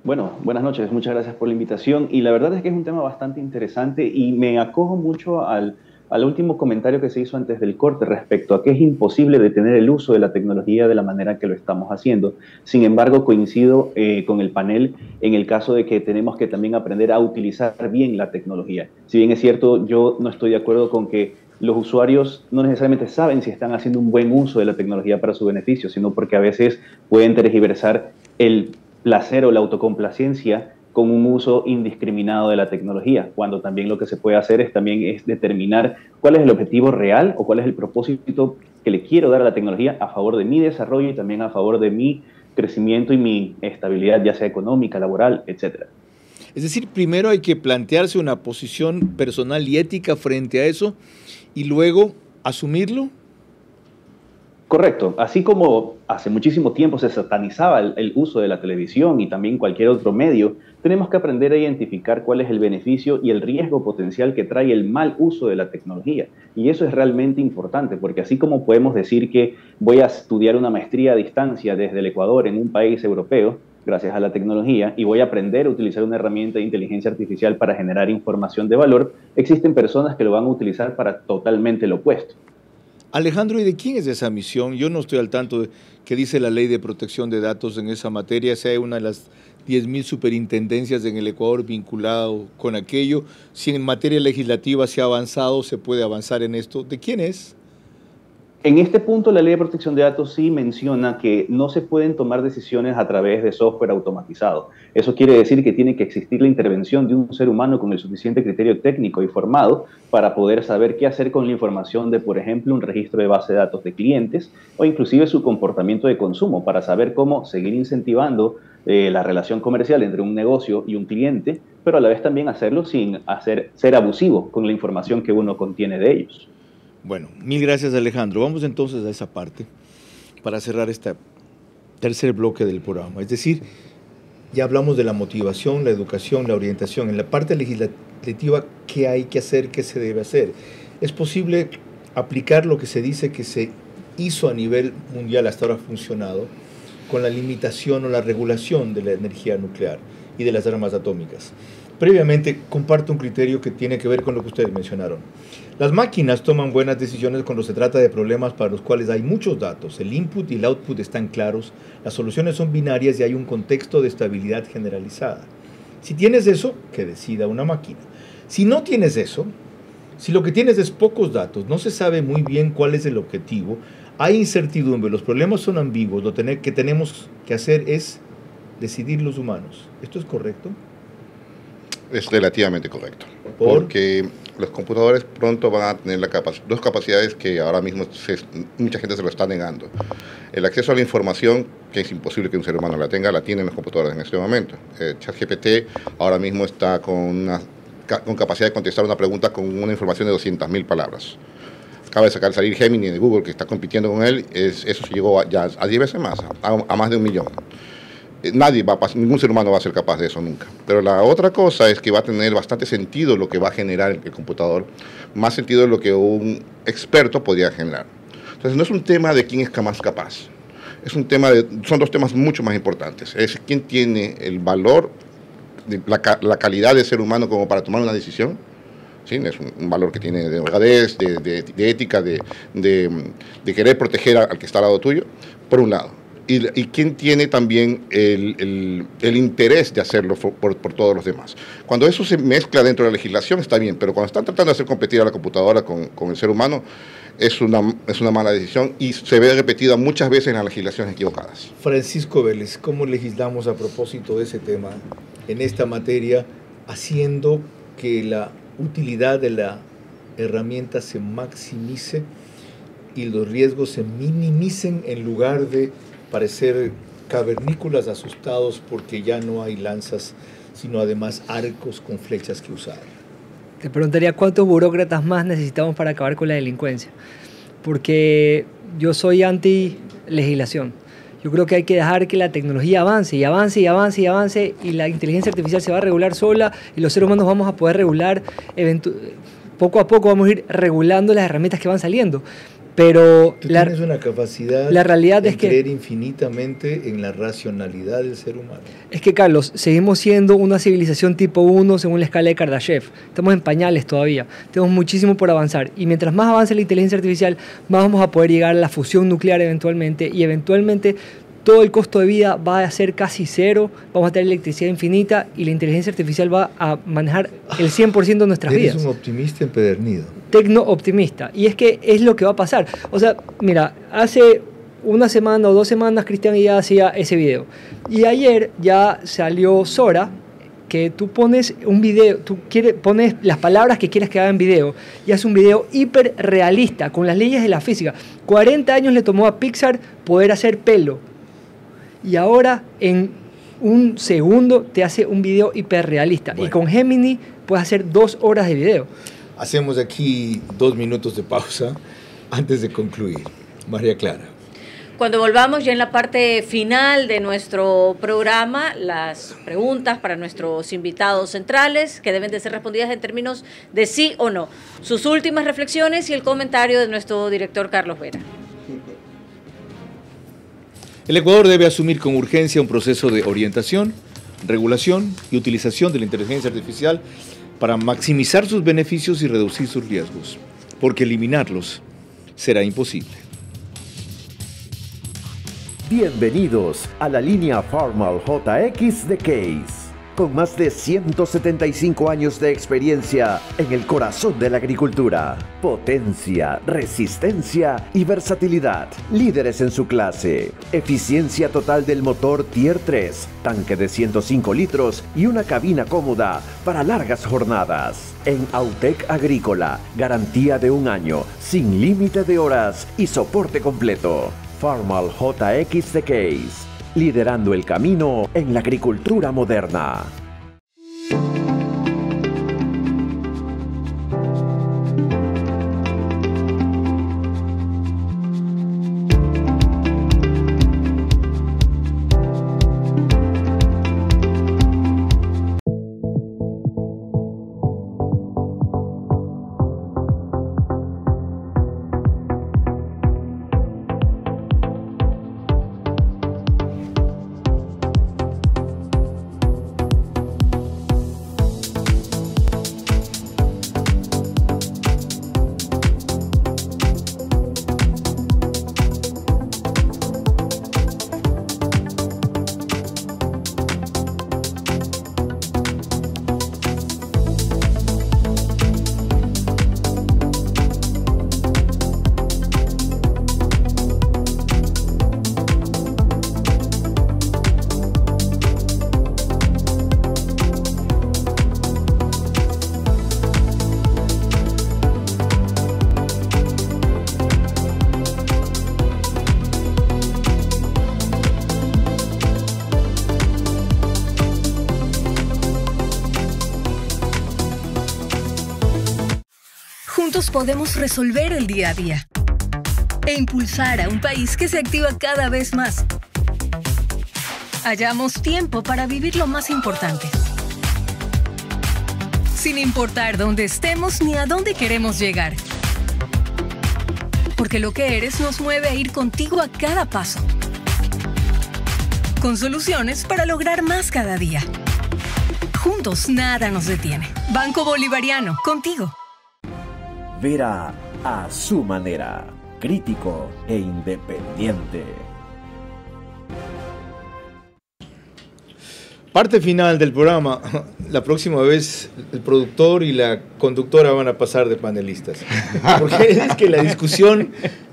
Bueno, buenas noches, muchas gracias por la invitación. Y la verdad es que es un tema bastante interesante y me acojo mucho al último comentario que se hizo antes del corte respecto a que es imposible detener el uso de la tecnología de la manera que lo estamos haciendo. Sin embargo, coincido con el panel en el caso de que tenemos que también aprender a utilizar bien la tecnología. Si bien es cierto, yo no estoy de acuerdo con que los usuarios no necesariamente saben si están haciendo un buen uso de la tecnología para su beneficio, sino porque a veces pueden tergiversar el placer o la autocomplacencia con un uso indiscriminado de la tecnología, cuando también lo que se puede hacer es determinar cuál es el objetivo real o cuál es el propósito que le quiero dar a la tecnología a favor de mi desarrollo y también a favor de mi crecimiento y mi estabilidad, ya sea económica, laboral, etc. Es decir, primero hay que plantearse una posición personal y ética frente a eso y luego asumirlo. Correcto. Así como hace muchísimo tiempo se satanizaba el uso de la televisión y también cualquier otro medio, tenemos que aprender a identificar cuál es el beneficio y el riesgo potencial que trae el mal uso de la tecnología. Y eso es realmente importante, porque así como podemos decir que voy a estudiar una maestría a distancia desde el Ecuador en un país europeo, gracias a la tecnología, y voy a aprender a utilizar una herramienta de inteligencia artificial para generar información de valor, existen personas que lo van a utilizar para totalmente lo opuesto. Alejandro, ¿y de quién es esa misión? Yo no estoy al tanto de qué dice la ley de protección de datos en esa materia, si hay una de las 10.000 superintendencias en el Ecuador vinculado con aquello, si en materia legislativa se ha avanzado, se puede avanzar en esto. ¿De quién es? En este punto, la Ley de Protección de Datos sí menciona que no se pueden tomar decisiones a través de software automatizado. Eso quiere decir que tiene que existir la intervención de un ser humano con el suficiente criterio técnico y formado para poder saber qué hacer con la información de, por ejemplo, un registro de base de datos de clientes o inclusive su comportamiento de consumo para saber cómo seguir incentivando la relación comercial entre un negocio y un cliente, pero a la vez también hacerlo sin ser abusivo con la información que uno contiene de ellos. Bueno, mil gracias, Alejandro. Vamos entonces a esa parte para cerrar este tercer bloque del programa. Es decir, ya hablamos de la motivación, la educación, la orientación. En la parte legislativa, ¿qué hay que hacer? ¿Qué se debe hacer? ¿Es posible aplicar lo que se dice que se hizo a nivel mundial, hasta ahora ha funcionado, con la limitación o la regulación de la energía nuclear y de las armas atómicas? Previamente, comparto un criterio que tiene que ver con lo que ustedes mencionaron. Las máquinas toman buenas decisiones cuando se trata de problemas para los cuales hay muchos datos. El input y el output están claros, las soluciones son binarias y hay un contexto de estabilidad generalizada. Si tienes eso, que decida una máquina. Si no tienes eso, si lo que tienes es pocos datos, no se sabe muy bien cuál es el objetivo, hay incertidumbre, los problemas son ambiguos, lo que tenemos que hacer es decidir los humanos. ¿Esto es correcto? Es relativamente correcto, porque los computadores pronto van a tener dos capacidades que ahora mismo mucha gente se lo está negando. El acceso a la información, que es imposible que un ser humano la tenga, la tienen los computadores en este momento. ChatGPT ahora mismo está con capacidad de contestar una pregunta con una información de 200.000 palabras. Acaba de salir Gemini de Google, que está compitiendo con él, eso se llegó ya a 10 veces más, a más de 1 millón. Ningún ser humano va a ser capaz de eso nunca. Pero la otra cosa es que va a tener bastante sentido lo que va a generar el computador, más sentido de lo que un experto podría generar. Entonces no es un tema de quién es más capaz, son dos temas mucho más importantes. Es quién tiene el valor, la calidad de ser humano como para tomar una decisión. ¿Sí? Es un valor que tiene de honradez, de ética, de querer proteger al que está al lado tuyo, por un lado. Y quién tiene también el interés de hacerlo por todos los demás. Cuando eso se mezcla dentro de la legislación está bien, pero cuando están tratando de hacer competir a la computadora con el ser humano, es una mala decisión y se ve repetida muchas veces en las legislaciones equivocadas. Francisco Vélez, ¿cómo legislamos a propósito de ese tema en esta materia, haciendo que la utilidad de la herramienta se maximice y los riesgos se minimicen en lugar de parecer cavernícolas asustados porque ya no hay lanzas, sino además arcos con flechas que usar? Te preguntaría cuántos burócratas más necesitamos para acabar con la delincuencia, porque yo soy anti-legislación. Yo creo que hay que dejar que la tecnología avance y avance y avance y avance y la inteligencia artificial se va a regular sola y los seres humanos vamos a poder regular, poco a poco vamos a ir regulando las herramientas que van saliendo. Pero tú tienes una capacidad la realidad de es que creer infinitamente en la racionalidad del ser humano. Es que, Carlos, seguimos siendo una civilización tipo 1 según la escala de Kardashev. Estamos en pañales todavía. Tenemos muchísimo por avanzar. Y mientras más avance la inteligencia artificial, más vamos a poder llegar a la fusión nuclear eventualmente. Y eventualmente todo el costo de vida va a ser casi cero. Vamos a tener electricidad infinita y la inteligencia artificial va a manejar el 100% de nuestras vidas. Eres un optimista empedernido. Tecno-optimista. Y es que es lo que va a pasar. O sea, mira, hace una semana o 2 semanas Cristian ya hacía ese video. Y ayer ya salió Sora que tú pones un video, pones las palabras que quieres que haga en video y haces un video hiper realista con las leyes de la física. 40 años le tomó a Pixar poder hacer pelo y ahora en un segundo te hace un video hiperrealista. Bueno. Y con Gemini puedes hacer 2 horas de video. Hacemos aquí 2 minutos de pausa antes de concluir. María Clara. Cuando volvamos ya en la parte final de nuestro programa, las preguntas para nuestros invitados centrales que deben de ser respondidas en términos de sí o no. Sus últimas reflexiones y el comentario de nuestro director Carlos Vera. El Ecuador debe asumir con urgencia un proceso de orientación, regulación y utilización de la inteligencia artificial para maximizar sus beneficios y reducir sus riesgos, porque eliminarlos será imposible. Bienvenidos a la línea Farmal JX de Case, con más de 175 años de experiencia en el corazón de la agricultura. Potencia, resistencia y versatilidad. Líderes en su clase. Eficiencia total del motor Tier 3, tanque de 105 litros y una cabina cómoda para largas jornadas. En Autec Agrícola, garantía de 1 año, sin límite de horas y soporte completo. Farmal JX de Case, liderando el camino en la agricultura moderna. Juntos podemos resolver el día a día e impulsar a un país que se activa cada vez más. Hallamos tiempo para vivir lo más importante, sin importar dónde estemos ni a dónde queremos llegar. Porque lo que eres nos mueve a ir contigo a cada paso, con soluciones para lograr más cada día. Juntos nada nos detiene. Banco Bolivariano, contigo. Vera a su manera, crítico e independiente. Parte final del programa. La próxima vez el productor y la conductora van a pasar de panelistas. Porque es que la discusión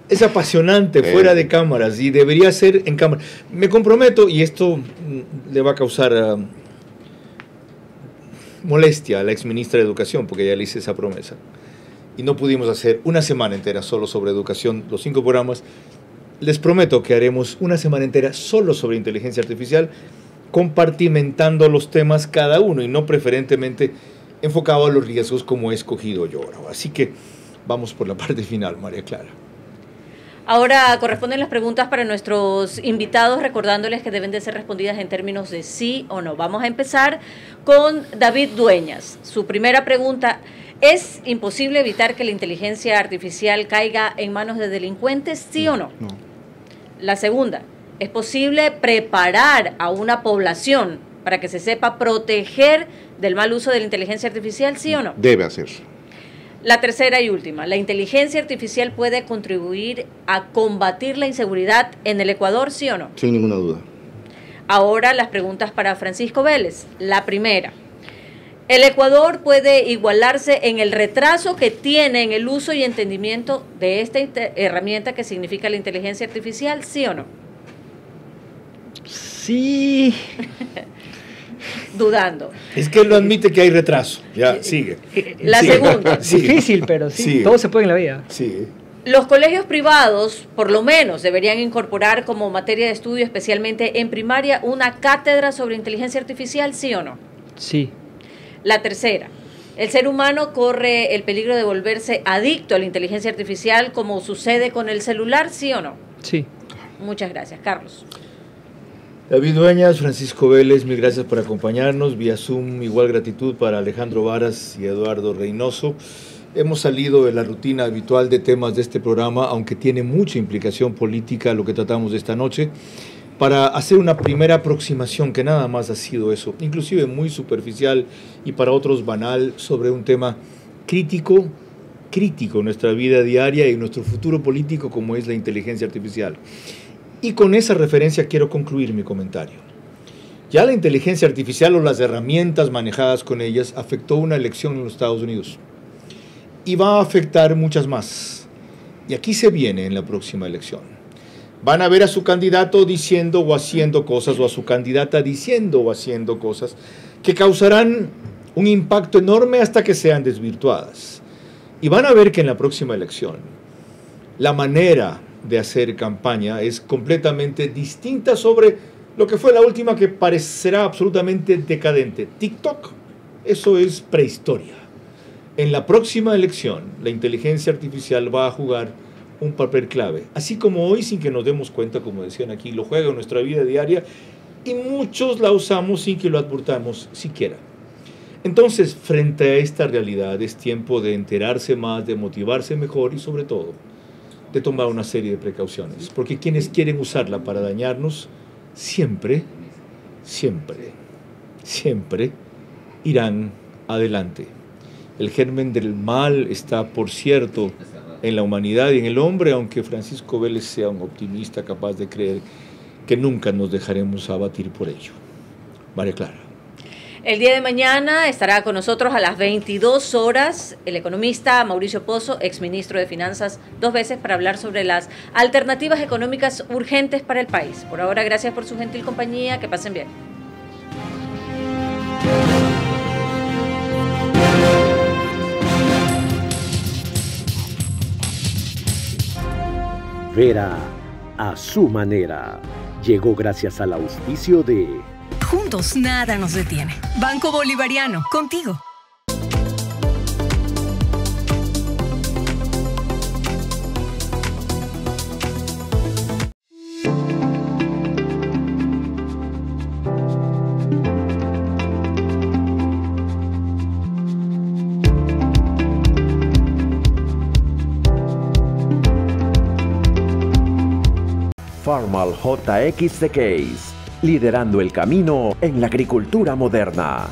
es apasionante fuera de cámaras y debería ser en cámara. Me comprometo, y esto le va a causar molestia a la exministra de Educación, porque ya le hice esa promesa. Y no pudimos hacer una semana entera solo sobre educación, los 5 programas. Les prometo que haremos una semana entera solo sobre inteligencia artificial, compartimentando los temas cada uno y no preferentemente enfocado a los riesgos como he escogido yo ahora. Así que vamos por la parte final, María Clara. Ahora corresponden las preguntas para nuestros invitados, recordándoles que deben de ser respondidas en términos de sí o no. Vamos a empezar con David Dueñas. Su primera pregunta: ¿es imposible evitar que la inteligencia artificial caiga en manos de delincuentes, sí o no? No. La segunda: ¿es posible preparar a una población para que se sepa proteger del mal uso de la inteligencia artificial, sí o no? Debe hacerse. La tercera y última: ¿la inteligencia artificial puede contribuir a combatir la inseguridad en el Ecuador, sí o no? Sin ninguna duda. Ahora las preguntas para Francisco Vélez. La primera: ¿el Ecuador puede igualarse en el retraso que tiene en el uso y entendimiento de esta herramienta que significa la inteligencia artificial, sí o no? Sí. dudando. Es que él no admite que hay retraso. Ya, sigue. La segunda. Difícil, pero sí, todo se puede en la vida. Sigue. Los colegios privados, por lo menos, deberían incorporar como materia de estudio, especialmente en primaria, una cátedra sobre inteligencia artificial, ¿sí o no? Sí. La tercera, ¿el ser humano corre el peligro de volverse adicto a la inteligencia artificial como sucede con el celular, sí o no? Sí. Muchas gracias, Carlos. David Dueñas, Francisco Vélez, mil gracias por acompañarnos. Vía Zoom, igual gratitud para Alejandro Varas y Eduardo Reynoso. Hemos salido de la rutina habitual de temas de este programa, aunque tiene mucha implicación política lo que tratamos esta noche, para hacer una primera aproximación, que nada más ha sido eso, inclusive muy superficial y para otros banal, sobre un tema crítico en nuestra vida diaria y en nuestro futuro político, como es la inteligencia artificial. Y con esa referencia quiero concluir mi comentario. Ya la inteligencia artificial o las herramientas manejadas con ellas afectó una elección en los Estados Unidos. Y va a afectar muchas más. Y aquí se viene en la próxima elección. Van a ver a su candidato diciendo o haciendo cosas, o a su candidata diciendo o haciendo cosas que causarán un impacto enorme hasta que sean desvirtuadas. Y van a ver que en la próxima elección la manera de hacer campaña es completamente distinta sobre lo que fue la última, que parecerá absolutamente decadente. TikTok, eso es prehistoria. En la próxima elección, la inteligencia artificial va a jugar un papel clave. Así como hoy, sin que nos demos cuenta, como decían aquí, lo juega en nuestra vida diaria y muchos la usamos sin que lo advirtamos siquiera. Entonces, frente a esta realidad, es tiempo de enterarse más, de motivarse mejor y, sobre todo, de tomar una serie de precauciones. Porque quienes quieren usarla para dañarnos, siempre irán adelante. El germen del mal está, por cierto, en la humanidad y en el hombre, aunque Francisco Vélez sea un optimista capaz de creer que nunca nos dejaremos abatir por ello. María Clara. El día de mañana estará con nosotros a las 22 horas el economista Mauricio Pozo, exministro de Finanzas, 2 veces, para hablar sobre las alternativas económicas urgentes para el país. Por ahora, gracias por su gentil compañía. Que pasen bien. Vera a su manera. Llegó gracias al auspicio de... Juntos nada nos detiene. Banco Bolivariano, contigo. Farmal JX The Case, liderando el camino en la agricultura moderna.